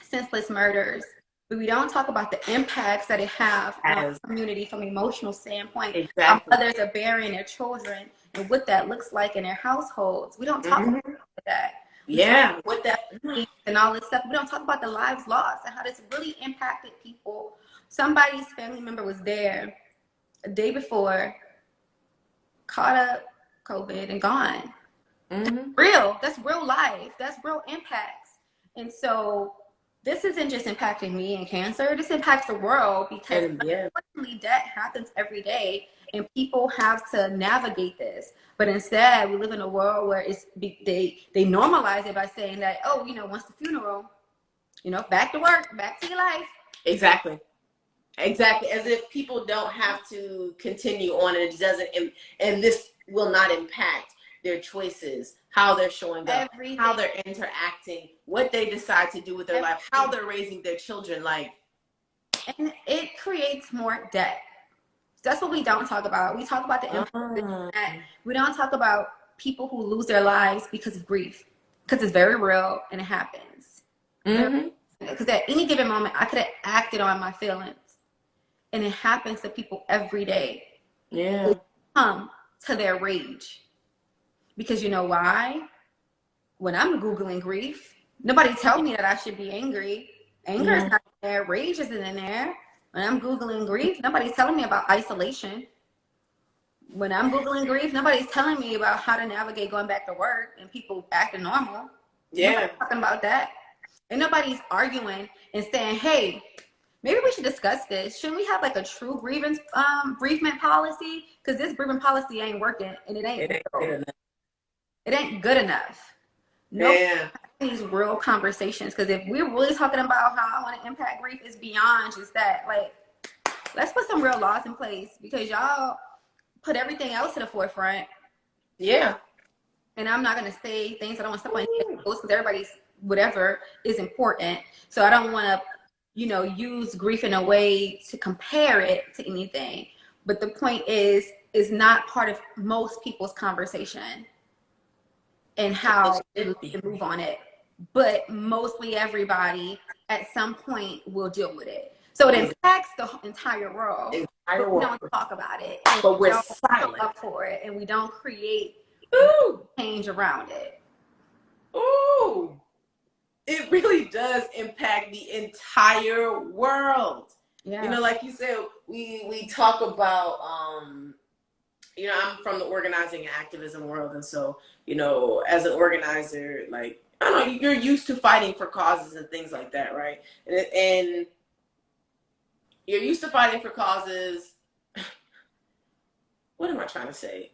senseless murders, but we don't talk about the impacts that it have on the community from an emotional standpoint. Exactly. How mothers are burying their children and what that looks like in their households. We don't talk about that. Yeah. What that means and all this stuff. We don't talk about the lives lost and how this really impacted people. Somebody's family member was there a day before, caught up COVID and gone. Real. That's real life. That's real impacts. And so this isn't just impacting me and cancer. This impacts the world because unfortunately that happens every day and people have to navigate this. But instead, we live in a world where they normalize it by saying that, once the funeral, back to work, back to your life. Exactly. Exactly. As if people don't have to continue on and it doesn't, and this will not impact their choices, how they're showing up, Everything. how they're interacting, what they decide to do with their life, how they're raising their children. And it creates more debt. That's what we don't talk about. We talk about the impact of debt. We don't talk about people who lose their lives because of grief, because it's very real and it happens. Because at any given moment, I could have acted on my feelings. And it happens to people every day. Yeah. They come to their rage. Because you know why? When I'm Googling grief, nobody tell me that I should be angry. Anger is not in there. Rage isn't in there. When I'm Googling grief, nobody's telling me about isolation. When I'm Googling grief, nobody's telling me about how to navigate going back to work and people acting normal. Yeah. Nobody's talking about that. And nobody's arguing and saying, hey, maybe we should discuss this. Shouldn't we have like a true bereavement policy? Because this bereavement policy ain't working and it ain't good enough. These real conversations. Because if we're really talking about how I want to impact grief, it's beyond just that. Like, let's put some real laws in place because y'all put everything else to the forefront. Yeah. And I'm not going to say things I don't want to step on because everybody's whatever is important. So I don't want to use grief in a way to compare it to anything. But the point is not part of most people's conversation and how to move on it. But mostly everybody at some point will deal with it. So it impacts the entire world. But we don't talk about it. But we're silent up for it. And we don't create change around it. Ooh. It really does impact the entire world. Yeah. Like you said, we talk about, I'm from the organizing and activism world. And so, as an organizer, like, I don't know, you're used to fighting for causes and things like that, right? And you're used to fighting for causes. What am I trying to say?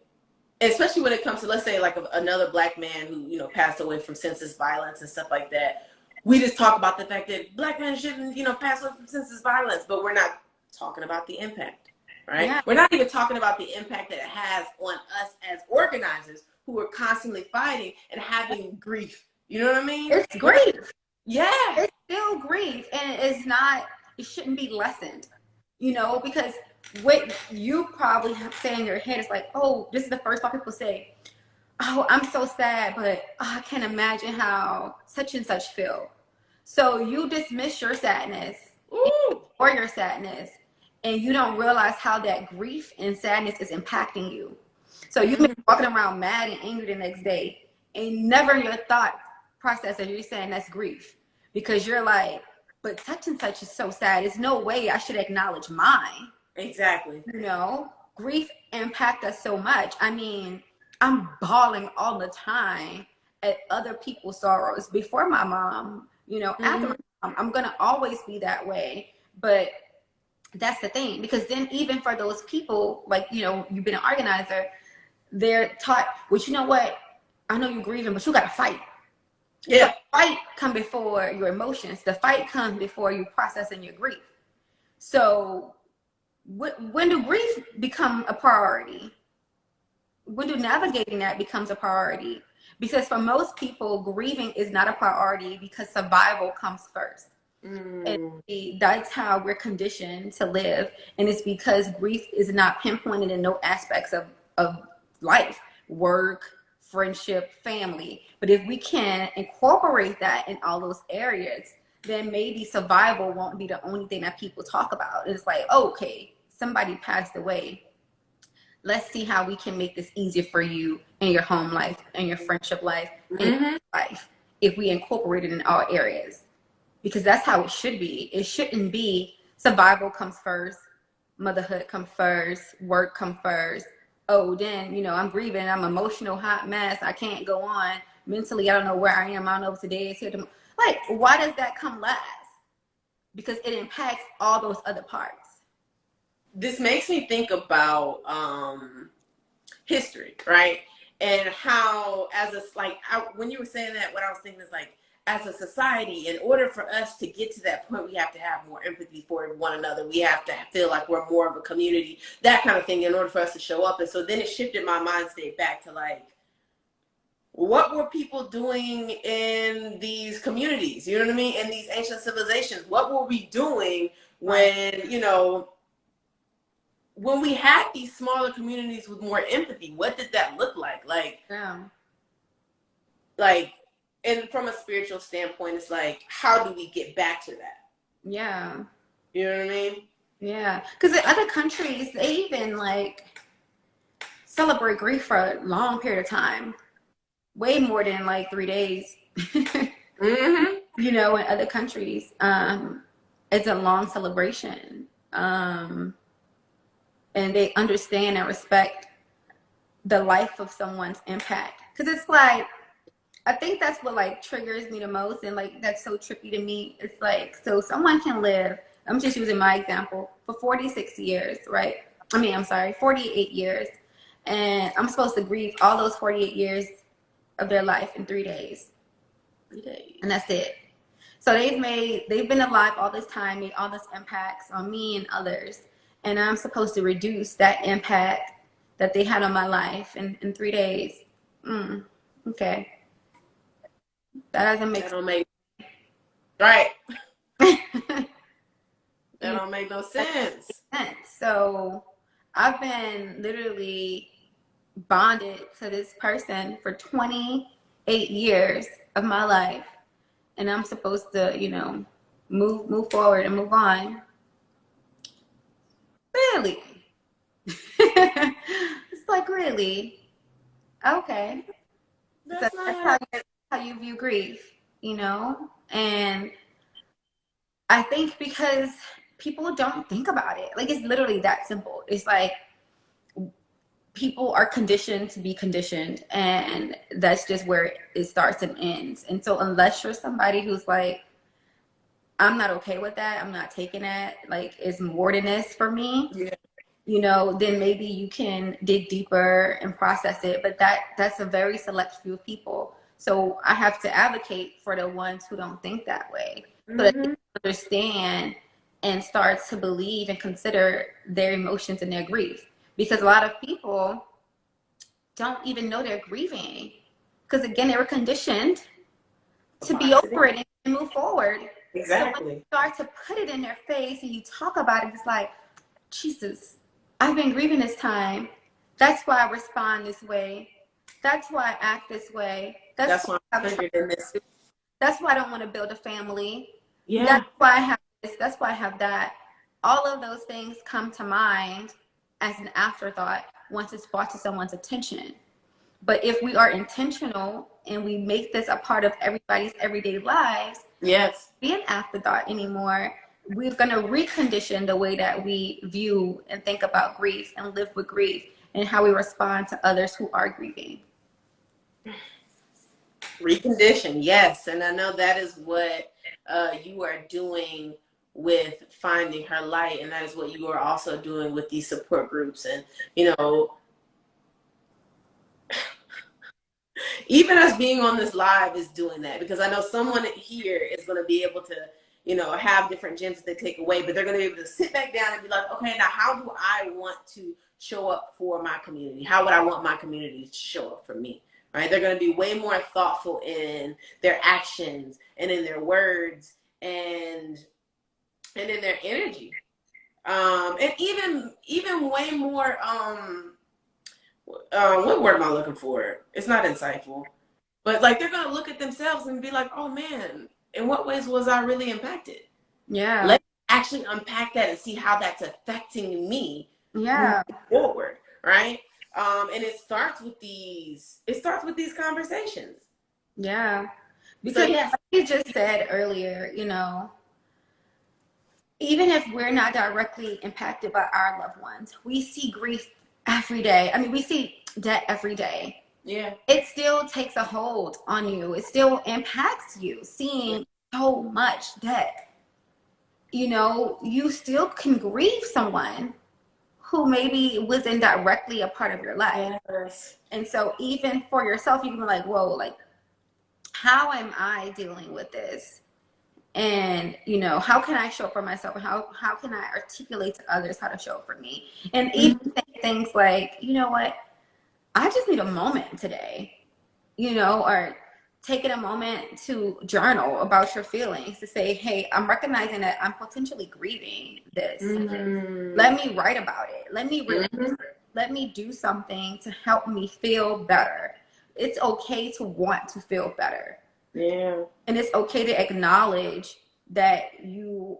especially when it comes to, let's say, like another Black man who, you know, passed away from senseless violence and stuff like that. We just talk about the fact that Black men shouldn't, you know, pass away from senseless violence, but we're not talking about the impact, right? Yeah. We're not even talking about the impact that it has on us as organizers who are constantly fighting and having grief. You know what I mean? It's grief. Yeah. It's still grief, and it's not. It shouldn't be lessened, you know, because what you probably say in your head is like, oh, this is the first part people say, oh, I'm so sad, but I can't imagine how such and such feel. So you dismiss your sadness or your sadness, and you don't realize how that grief and sadness is impacting you. So you've been walking around mad and angry the next day, and never in your thought process that you're saying that's grief, because you're like, but such and such is so sad. There's no way I should acknowledge mine. Exactly. You know, grief impact us so much. I mean, I'm bawling all the time at other people's sorrows before my mom, you know, after my mom. I'm going to always be that way. But that's the thing, because then even for those people, like, you know, you've been an organizer, they're taught, well, you know what? I know you're grieving, but you got to fight. Yeah. The fight come before your emotions. The fight comes before you processing your grief. So when do grief become a priority? When do navigating that becomes a priority? Because for most people, grieving is not a priority because survival comes first. And that's how we're conditioned to live. And it's because grief is not pinpointed in no aspects of life, work, friendship, family. But if we can incorporate that in all those areas, then maybe survival won't be the only thing that people talk about. It's like, okay, somebody passed away. Let's see how we can make this easier for you in your home life, in your friendship life, in your life, if we incorporate it in all areas. Because that's how it should be. It shouldn't be survival comes first, motherhood comes first, work comes first. Oh, then, you know, I'm grieving, I'm emotional, hot mess, I can't go on. Mentally, I don't know where I am, I don't know if today is here. Like, why does that come last? Because it impacts all those other parts. This makes me think about history, right? And how, as a, like, when you were saying that, what I was thinking is like, as a society, in order for us to get to that point, we have to have more empathy for one another. We have to feel like we're more of a community, that kind of thing, in order for us to show up. And so then it shifted my mind state back to like, what were people doing in these communities? You know what I mean? In these ancient civilizations, what were we doing when, you know, when we had these smaller communities with more empathy? What did that look like? Like, like, and from a spiritual standpoint, it's like, how do we get back to that? Yeah. You know what I mean? Yeah. Because in other countries, they even like celebrate grief for a long period of time. Way more than like 3 days. You know, in other countries, it's a long celebration. And they understand and respect the life of someone's impact. Because it's like, I think that's what like triggers me the most, and like that's so trippy to me. It's like, so someone can live, I'm just using my example, for 46 years, right? I mean, I'm sorry, 48 years. And I'm supposed to grieve all those 48 years of their life in 3 days. 3 days. And that's it. So they've been alive all this time, made all this impacts on me and others. And I'm supposed to reduce that impact that they had on my life in 3 days. Okay. That doesn't make sense. Right. That don't make no sense. So I've been literally bonded to this person for 28 years of my life. And I'm supposed to, you know, move forward and move on. Really? It's like, really? Okay. That's how you view grief, you know? And I think because people don't think about it. Like, it's literally that simple. It's like people are conditioned to be conditioned, and that's just where it starts and ends. And so unless you're somebody who's like, I'm not okay with that, I'm not taking that, like, it's more than this for me. Yeah. then maybe you can dig deeper and process it. But that's a very select few people. So I have to advocate for the ones who don't think that way, so that they understand and start to believe and consider their emotions and their grief. Because a lot of people don't even know they're grieving. Because again, they were conditioned to be over it and move forward. Exactly. So when you start to put it in their face and you talk about it, it's like, Jesus, I've been grieving this time. That's why I respond this way. That's why I act this way. That's why I'm triggered in this. That's why I don't want to build a family. Yeah. That's why I have this. That's why I have that. All of those things come to mind as an afterthought once it's brought to someone's attention. But if we are intentional and we make this a part of everybody's everyday lives, yes, be an afterthought anymore. We're going to recondition the way that we view and think about grief and live with grief and how we respond to others who are grieving. Recondition, yes. And I know that is what you are doing with Finding Her Light, and that is what you are also doing with these support groups. And, even us being on this live is doing that, because I know someone here is going to be able to, have different gems that they take away, but they're going to be able to sit back down and be like, okay, now how do I want to show up for my community? How would I want my community to show up for me? Right? They're going to be way more thoughtful in their actions and in their words and in their energy. And even way more, what word am I looking for? It's not insightful, but like they're going to look at themselves and be like, oh man, in what ways was I really impacted? Yeah. Let's actually unpack that and see how that's affecting me moving forward, right? And it starts with these conversations. Yeah. Because like you just said earlier, even if we're not directly impacted by our loved ones, we see grief every day. I mean, we see death every day. Yeah. It still takes a hold on you. It still impacts you, seeing so much death. You still can grieve someone who maybe wasn't directly a part of your life. Yes. And so even for yourself, you can be like, whoa, like, how am I dealing with this? And, how can I show up for myself? And how can I articulate to others how to show up for me? And even say things like, you know what? I just need a moment today, or taking a moment to journal about your feelings, to say, hey, I'm recognizing that I'm potentially grieving this. Let me write about it. Let me let me do something to help me feel better. It's okay to want to feel better. Yeah. And it's okay to acknowledge that you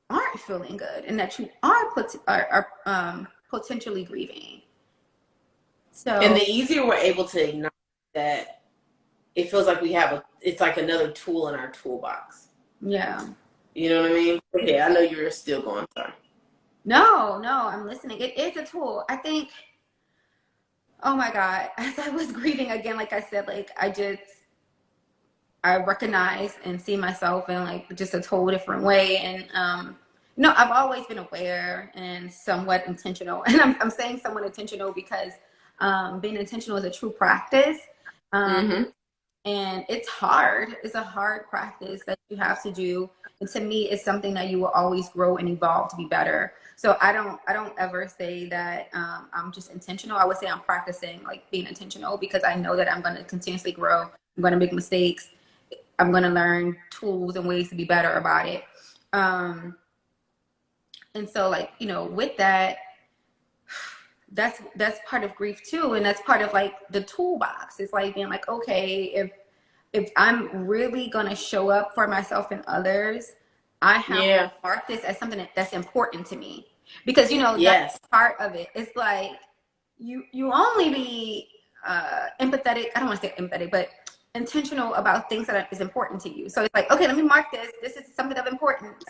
aren't feeling good and that you are potentially grieving. So, and the easier we're able to acknowledge that, it feels like it's like another tool in our toolbox. Yeah. You know what I mean? Okay, I know you're still going. Sorry. No, I'm listening. It is a tool. I think, oh my God, as I was grieving again, like I said, like I recognize and see myself in like just a total different way. And, I've always been aware and somewhat intentional. And I'm saying somewhat intentional because being intentional is a true practice. And it's hard. It's a hard practice that you have to do. And to me, it's something that you will always grow and evolve to be better. So I don't ever say that I'm just intentional. I would say I'm practicing like being intentional, because I know that I'm going to continuously grow. I'm going to make mistakes. I'm going to learn tools and ways to be better about it. And so like, with that, that's part of grief too. And that's part of like the toolbox. It's like being like, okay, if I'm really going to show up for myself and others, I have to mark this as something that's important to me, because, that's part of it. It's like you only be empathetic. I don't want to say empathetic, but intentional about things that is important to you. So it's like, okay, let me mark this. This is something of importance,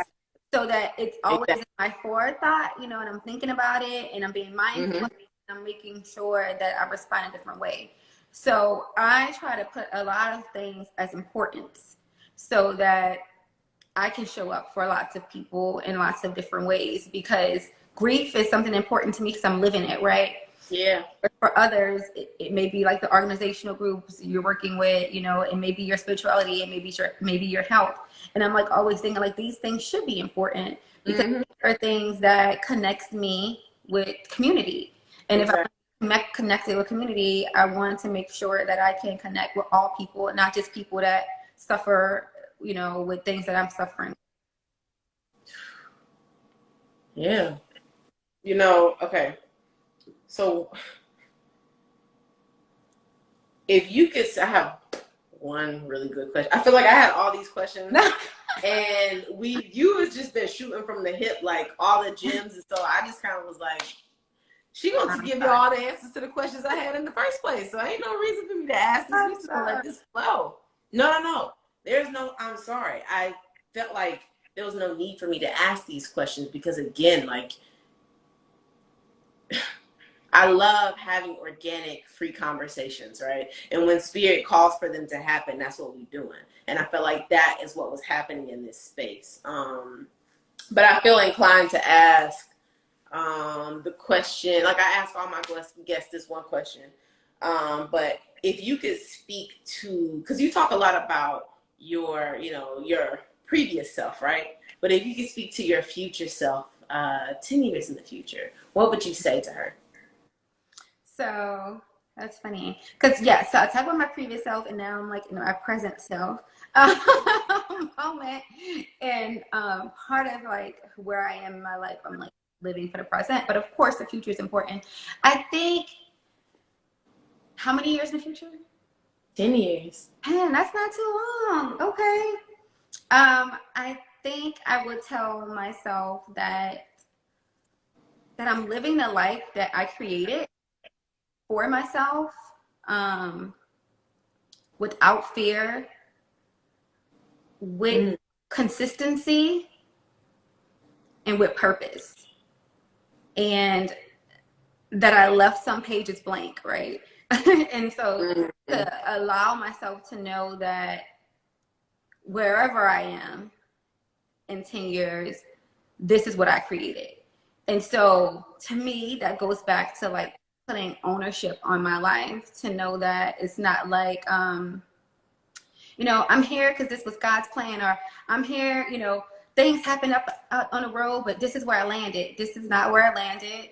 so that it's always in my forethought, and I'm thinking about it and I'm being mindful and I'm making sure that I respond in a different way. So I try to put a lot of things as importance so that I can show up for lots of people in lots of different ways, because grief is something important to me because I'm living it, right? Yeah. For others, it may be like the organizational groups you're working with, you know, and maybe your spirituality and maybe your health. And I'm like always thinking like these things should be important because Mhm. these are things that connects me with community. And if I'm connected with community, I want to make sure that I can connect with all people and not just people that suffer, you know, with things that I'm suffering. Yeah. You know, okay. So if you could, I have one really good question. I feel like I had all these questions and you has just been shooting from the hip, like all the gems. And so I just kind of was like, she wants to give you all the answers to the questions I had in the first place. So ain't no reason for me to ask this. We just gonna let this flow. No. I'm sorry. I felt like there was no need for me to ask these questions because again, like, I love having organic, free conversations, right? And when spirit calls for them to happen, that's what we're doing. And I feel like that is what was happening in this space. But I feel inclined to ask the question, like I ask all my guests this one question. But if you could speak to, because you talk a lot about your previous self, right? But if you could speak to your future self, 10 years in the future, what would you say to her? So that's funny because so I talk about my previous self and now I'm like in my present self moment, and part of like where I am in my life, I'm like living for the present, but of course the future is important. I think, how many years in the future? 10 years. Man, that's not too long. Okay. I think I would tell myself that I'm living the life that I created for myself, without fear, with consistency, and with purpose. And that I left some pages blank, right? And so to allow myself to know that wherever I am in 10 years, this is what I created. And so to me, that goes back to like putting ownership on my life, to know that it's not like, you know, I'm here because this was God's plan, or I'm here, you know, things happen up on the road, but this is where I landed. This is not where I landed.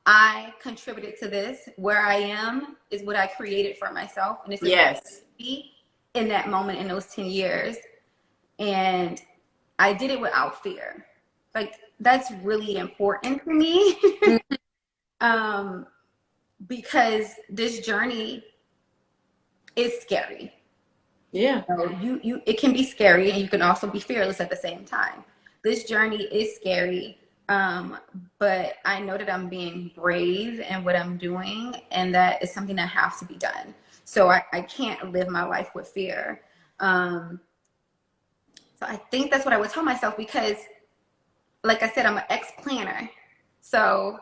I contributed to this. Where I am is what I created for myself. And it's Yes. be in that moment in those 10 years. And I did it without fear. Like, that's really important to me. Because this journey is scary. Yeah. So it can be scary, and you can also be fearless at the same time. This journey is scary, but I know that I'm being brave in what I'm doing, and that is something that has to be done. So I can't live my life with fear. So I think that's what I would tell myself, because like I said, I'm an ex-planner. So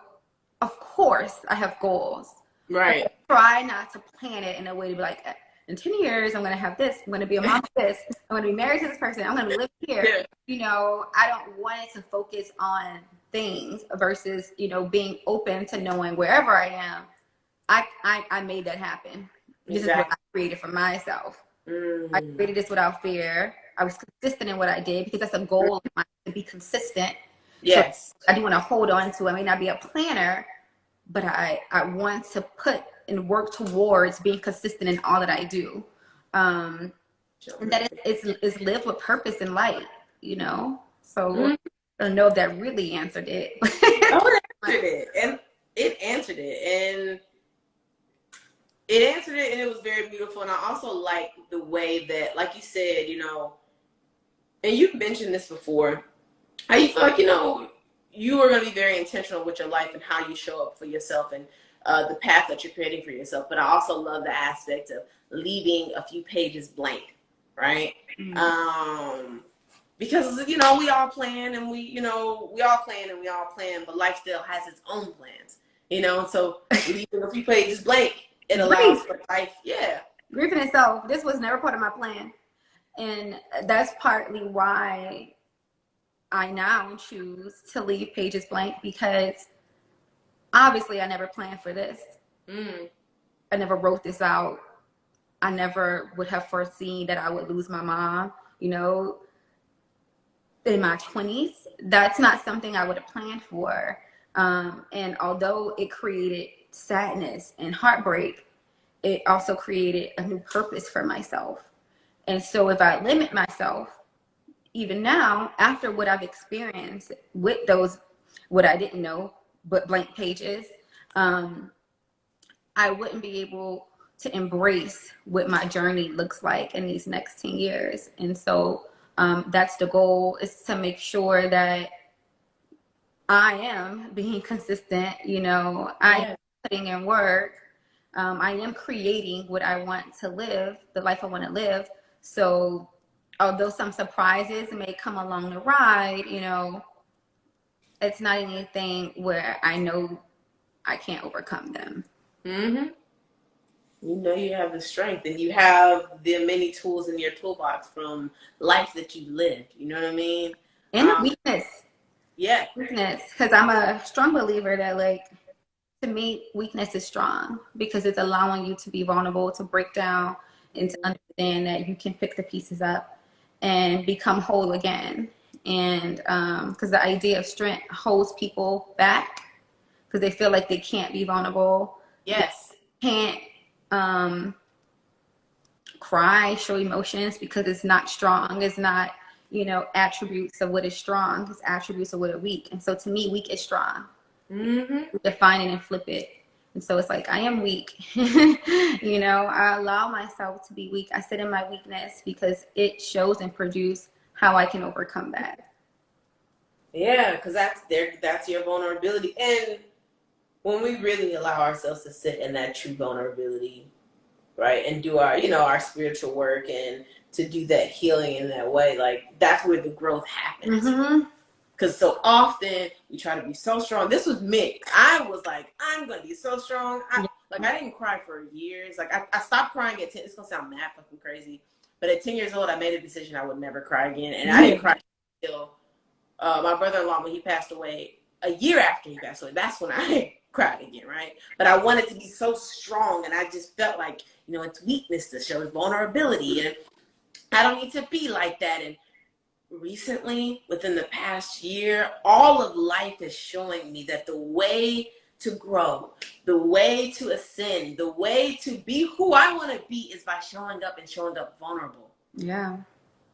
of course I have goals. Right. I try not to plan it in a way to be like, in 10 years, I'm going to have this. I'm going to be a mom of this. I'm going to be married to this person. I'm going to live here. Yeah. You know, I don't want it to focus on things versus, you know, being open to knowing wherever I am, I made that happen. This is what I created for myself. I created this without fear. I was consistent in what I did, because that's a goal of mine, to be consistent. Yes. So I do want to hold on to. I may not be a planner, but I want to put and work towards being consistent in all that I do. And that is live with purpose in light, you know? So I don't know if that really answered it. Oh, it answered it. And it answered it. And it was very beautiful. And I also like the way that, like you said, you know, and you've mentioned this before, how you feel like, you know, you are going to be very intentional with your life and how you show up for yourself and the path that you're creating for yourself. But I also love the aspect of leaving a few pages blank, right? Because, you know, we all plan, but life still has its own plans, you know? So leaving a few pages blank, it allows for life. Yeah. Grief in itself, this was never part of my plan. And that's partly why I now choose to leave pages blank because obviously I never planned for this. I never wrote this out. I never would have foreseen that I would lose my mom, you know, in my 20s. That's not something I would have planned for. And although it created sadness and heartbreak, it also created a new purpose for myself. And so if I limit myself, even now, after what I've experienced with those, what I didn't know, but blank pages, I wouldn't be able to embrace what my journey looks like in these next 10 years. And so that's the goal, is to make sure that I am being consistent, you know, I am putting in work. I am creating what I want to live, the life I want to live. So although some surprises may come along the ride, you know, it's not anything where I know I can't overcome them. You know you have the strength, and you have the many tools in your toolbox from life that you lived. You know what I mean? And a weakness. Yeah. Weakness. Because I'm a strong believer that, like, to me, weakness is strong because it's allowing you to be vulnerable, to break down, and to understand that you can pick the pieces up and become whole again. And because the idea of strength holds people back because they feel like they can't be vulnerable. Yes. They can't cry, show emotions because it's not strong. It's not, you know, attributes of what is strong. It's attributes of what are weak. And so to me, weak is strong. Define it and flip it. And so it's like, I am weak. You know, I allow myself to be weak. I sit in my weakness because it shows and produces how I can overcome that. Yeah, because that's your vulnerability. And when we really allow ourselves to sit in that true vulnerability, right, and do our, you know, our spiritual work and to do that healing in that way, like, that's where the growth happens. Because so often we try to be so strong. This was me. I was like, I'm going to be so strong. I didn't cry for years. Like, I stopped crying at 10. It's going to sound mad fucking crazy. But at 10 years old, I made a decision I would never cry again. And I didn't cry until my brother-in-law, when he passed away, a year after he passed away, that's when I cried again, right? But I wanted to be so strong. And I just felt like, you know, it's weakness to show vulnerability. And I don't need to be like that. And recently, within the past year, all of life is showing me that the way to grow, the way to ascend, the way to be who I want to be is by showing up and showing up vulnerable. Yeah.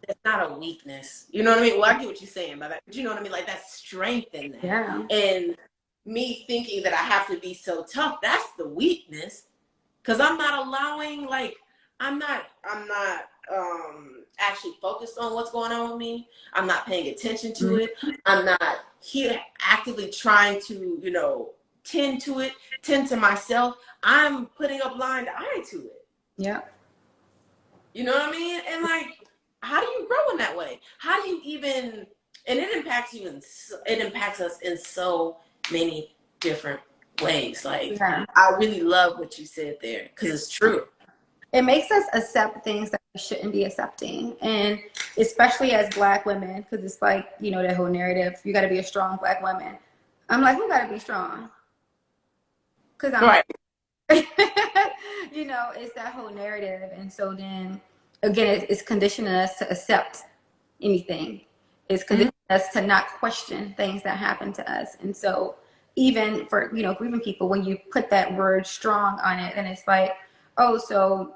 It's not a weakness. You know what I mean? Well, I get what you're saying by that, but you know what I mean? Like, that's strength in that. Yeah. And me thinking that I have to be so tough, that's the weakness. Because I'm not allowing, like, I'm not actually focused on what's going on with me. I'm not paying attention to it. I'm not here actively trying to, you know, tend to myself. I'm putting a blind eye to it. Yeah. You know what I mean? And, like, how do you grow in that way? How do you even, and it impacts us in so many different ways. Like, I really love what you said there because it's true. It makes us accept things that we shouldn't be accepting. And especially as Black women, because it's like, you know, that whole narrative, you got to be a strong Black woman. I'm like, who got to be strong? Because I'm right. You know, it's that whole narrative. And so then, again, it's conditioning us to accept anything. It's conditioning us to not question things that happen to us. And so even for, you know, grieving people, when you put that word strong on it, and it's like, oh, so,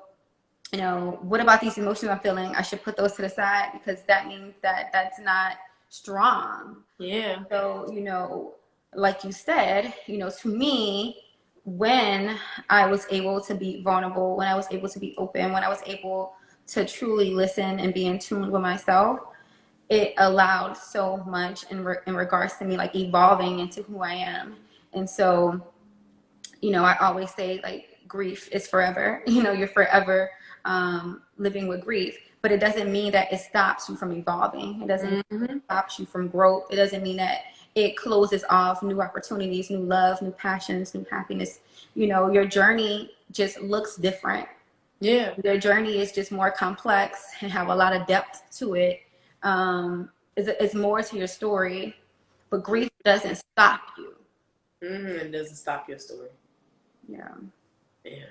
you know, what about these emotions I'm feeling? I should put those to the side because that means that that's not strong. Yeah. So, you know, like you said, you know, to me, when I was able to be vulnerable, when I was able to be open, when I was able to truly listen and be in tune with myself, it allowed so much in regards to me, like, evolving into who I am. And so, you know, I always say, like, grief is forever. You know, you're forever living with grief, but it doesn't mean that it stops you from evolving. It doesn't mean that it stops you from growth. It doesn't mean that it closes off new opportunities, new love, new passions, new happiness. You know, your journey just looks different. Yeah. Your journey is just more complex and have a lot of depth to it. is more to your story, but grief doesn't stop you. It doesn't stop your story. Yeah. Yeah.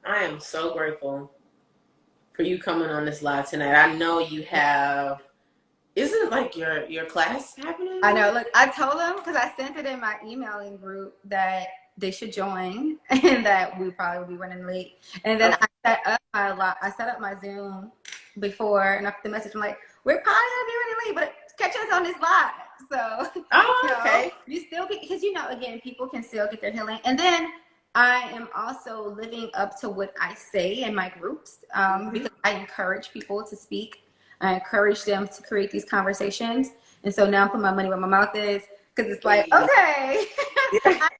I am so grateful for you coming on this live tonight. I know you have, isn't it like your class happening? I know. Look, I told them, because I sent it in my emailing group, that they should join and that we probably be running late. And then I set up my Zoom before, and after the message, I'm like, we're probably gonna be running late, but catch us on this live. So, Okay. You still get, because again, people can still get their healing. And then I am also living up to what I say in my groups, because I encourage people to speak. I encourage them to create these conversations. And so now I'm putting my money where my mouth is, because it's like, okay, I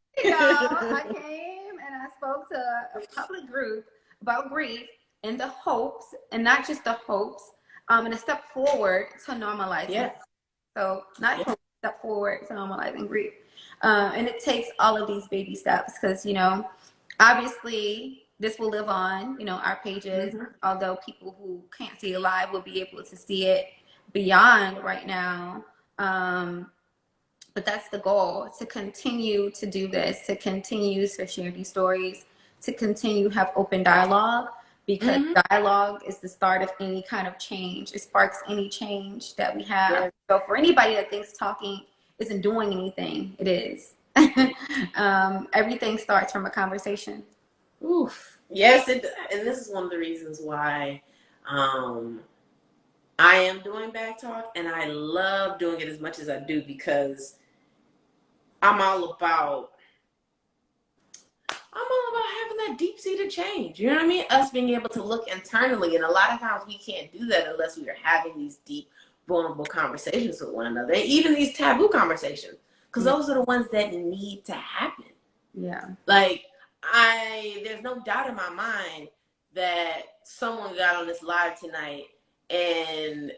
came and I spoke to a public group about grief and the hopes, and not just the hopes, and a step forward to normalize it. So not hope, step forward to normalizing grief. And it takes all of these baby steps, because, obviously this will live on, our pages, although people who can't see it live will be able to see it beyond right now. But that's the goal, to continue to do this, to continue to share these stories, to continue to have open dialogue, because dialogue is the start of any kind of change. It sparks any change that we have. Yeah. So for anybody that thinks talking isn't doing anything, it is. Everything starts from a conversation. Oof. Yes, and this is one of the reasons why I am doing Bag Talk, and I love doing it as much as I do, because I'm all about having that deep-seated change. You know what I mean? Us being able to look internally, and a lot of times we can't do that unless we are having these deep, vulnerable conversations with one another, and even these taboo conversations, because those are the ones that need to happen. Yeah. Like, there's no doubt in my mind that someone got on this live tonight and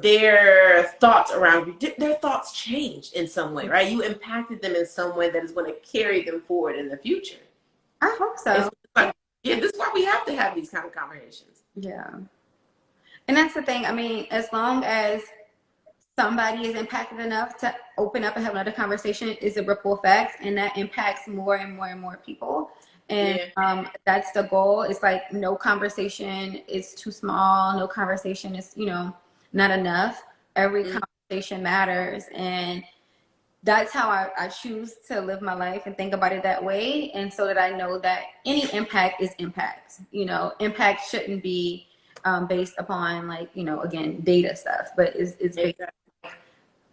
their thoughts changed in some way, right? You impacted them in some way that is going to carry them forward in the future. I hope so. This is why we have to have these kind of conversations. Yeah. And that's the thing. I mean, as long as somebody is impacted enough to open up and have another conversation, is a ripple effect, and that impacts more and more and more people. And that's the goal. It's like, no conversation is too small. No conversation is, not enough. Every conversation matters. And that's how I choose to live my life and think about it that way. And so that I know that any impact is impact. Impact shouldn't be based upon, like, again, data stuff, but it's based on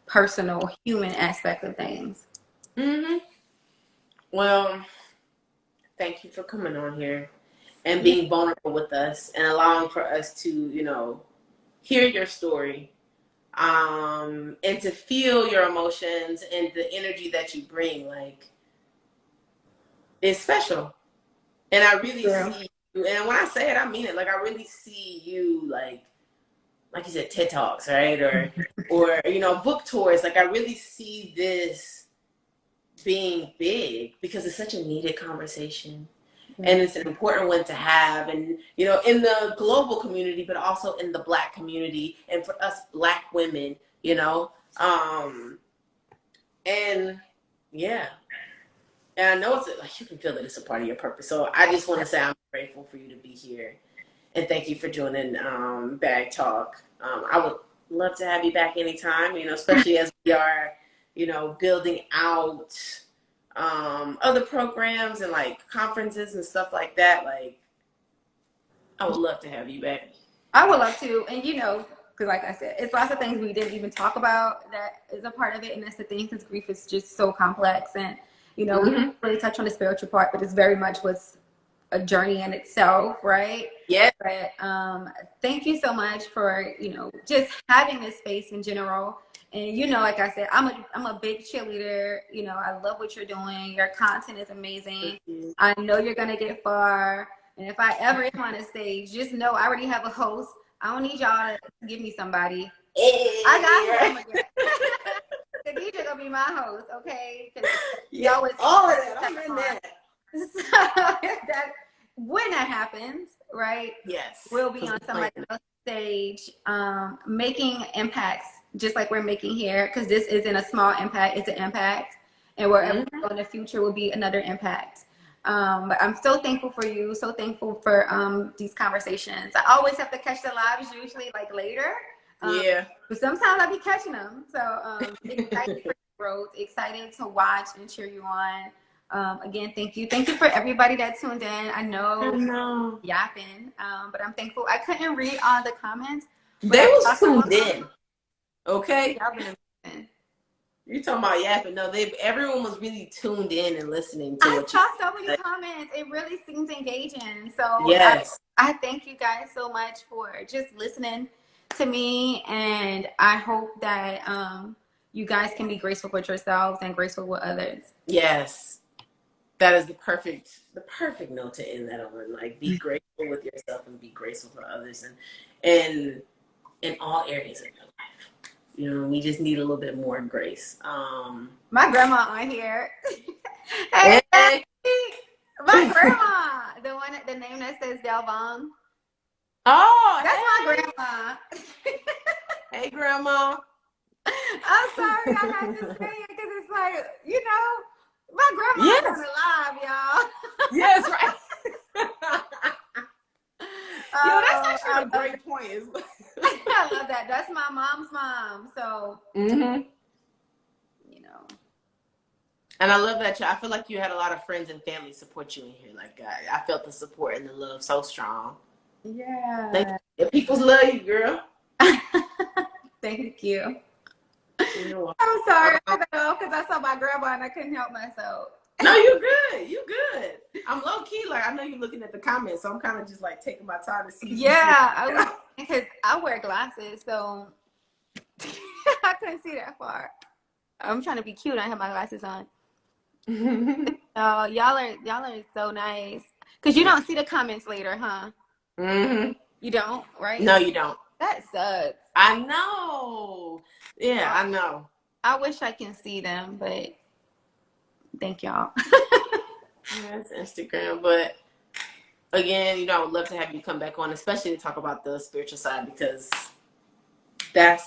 personal human aspect of things. Well, thank you for coming on here and being vulnerable with us and allowing for us to, hear your story, and to feel your emotions and the energy that you bring. Like, it's special. And I really see you, and when I say it, I mean it. Like, I really see you, like you said, TED Talks, right? Or book tours. Like, I really see this being big, because it's such a needed conversation. And it's an important one to have, and in the global community, but also in the Black community, and for us Black women, and yeah, and I know it's like, you can feel that it's a part of your purpose. So I just want to say I'm grateful for you to be here, and thank you for joining Bag Talk. I would love to have you back anytime, especially as we are, building out other programs and like conferences and stuff like that. Like, I would love to have you back. I would love to. And because like I said, it's lots of things we didn't even talk about that is a part of it. And that's the thing, because grief is just so complex. And, we didn't really touch on the spiritual part, but it's very much was a journey in itself, right? Yeah. But thank you so much for, just having this space in general. And, like I said, I'm a big cheerleader. I love what you're doing. Your content is amazing. I know you're going to get far. And if I ever come on a stage, just know I already have a host. I don't need y'all to give me somebody. I got him. Khadija going to be my host, okay? All of that. I'm in that. So when that happens, right? Yes. We'll be on somebody else's stage, making impacts just like we're making here, because this isn't a small impact, it's an impact. And wherever we go in the future will be another impact. But I'm so thankful for you, so thankful for these conversations. I always have to catch the lives usually like later. Yeah. But sometimes I be catching them. So excited for growth, excited to watch and cheer you on. Again, thank you. Thank you for everybody that tuned in. I know yapping, but I'm thankful. I couldn't read all the comments. They was tuned in. Okay. Y'all been amazing. You're talking about yapping. No, everyone was really tuned in and listening to I what saw so many comments. It really seems engaging. So yes. I thank you guys so much for just listening to me, and I hope that you guys can be graceful with yourselves and graceful with others. Yes. That is the perfect note to end that on. Like, be grateful with yourself and be graceful for others, and in all areas of your life. You know, we just need a little bit more grace. My grandma on here. Hey, Hey. my grandma, the name that says Delvon. Oh, That's hey. my grandma. Hey, grandma. I'm sorry I had to say it because it's like, you know, my grandma's on alive, y'all. Yes, right. Yo, that's actually a great point. I love that. That's my mom's mom. So, you know. And I love that I feel like you had a lot of friends and family support you in here. Like, I felt the support and the love so strong. Yeah. People love you, girl. Thank you. You know what? I'm sorry because I saw my grandma and I couldn't help myself. No, you good. You good. I'm low key. Like, I know you're looking at the comments, so I'm kind of just like taking my time to see. Yeah, because I wear glasses, so I couldn't see that far. I'm trying to be cute. I have my glasses on. Oh, y'all are so nice. Because you don't see the comments later, huh? Mm-hmm. You don't, right? No, you don't. That sucks. I know. Yeah, I know. I wish I can see them, but thank y'all. Yeah, it's Instagram, but again, you know, I would love to have you come back on, especially to talk about the spiritual side, because that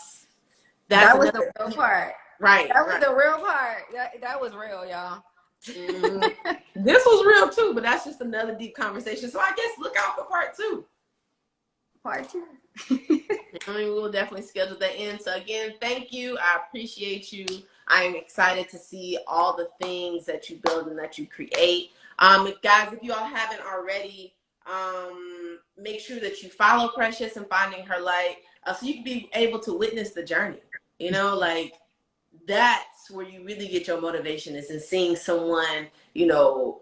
was the real part. Right. That was the real part. That was real, y'all. This was real too, but that's just another deep conversation. So I guess look out for part 2. Part 2. I mean, we will definitely schedule that in. So again, thank you. I appreciate you. I am excited to see all the things that you build and that you create. Guys, if you all haven't already, make sure that you follow Precious and Finding Her Light, so you can be able to witness the journey. You know, like, that's where you really get your motivation, is in seeing someone, you know,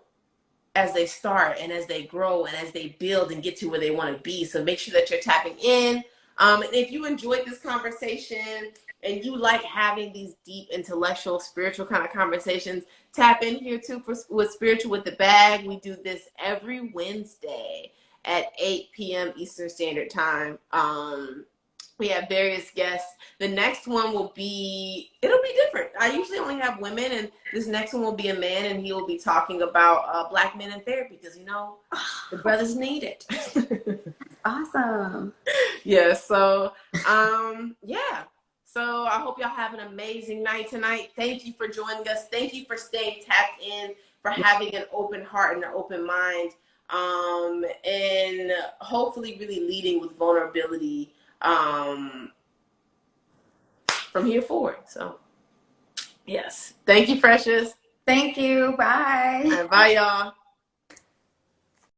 as they start and as they grow and as they build and get to where they want to be. So make sure that you're tapping in. And if you enjoyed this conversation and you like having these deep intellectual, spiritual kind of conversations, tap in here too with Spiritual with the Bag. We do this every Wednesday at 8 p.m. Eastern Standard Time. We have various guests. The next one it'll be different. I usually only have women, and this next one will be a man, and he will be talking about Black men in therapy, because, you know, the brothers need it. Awesome. Yeah, so, yeah. So I hope y'all have an amazing night tonight. Thank you for joining us. Thank you for staying tapped in, for having an open heart and an open mind, and hopefully really leading with vulnerability from here forward. So, yes. Thank you, Precious. Thank you. Bye. Bye, y'all.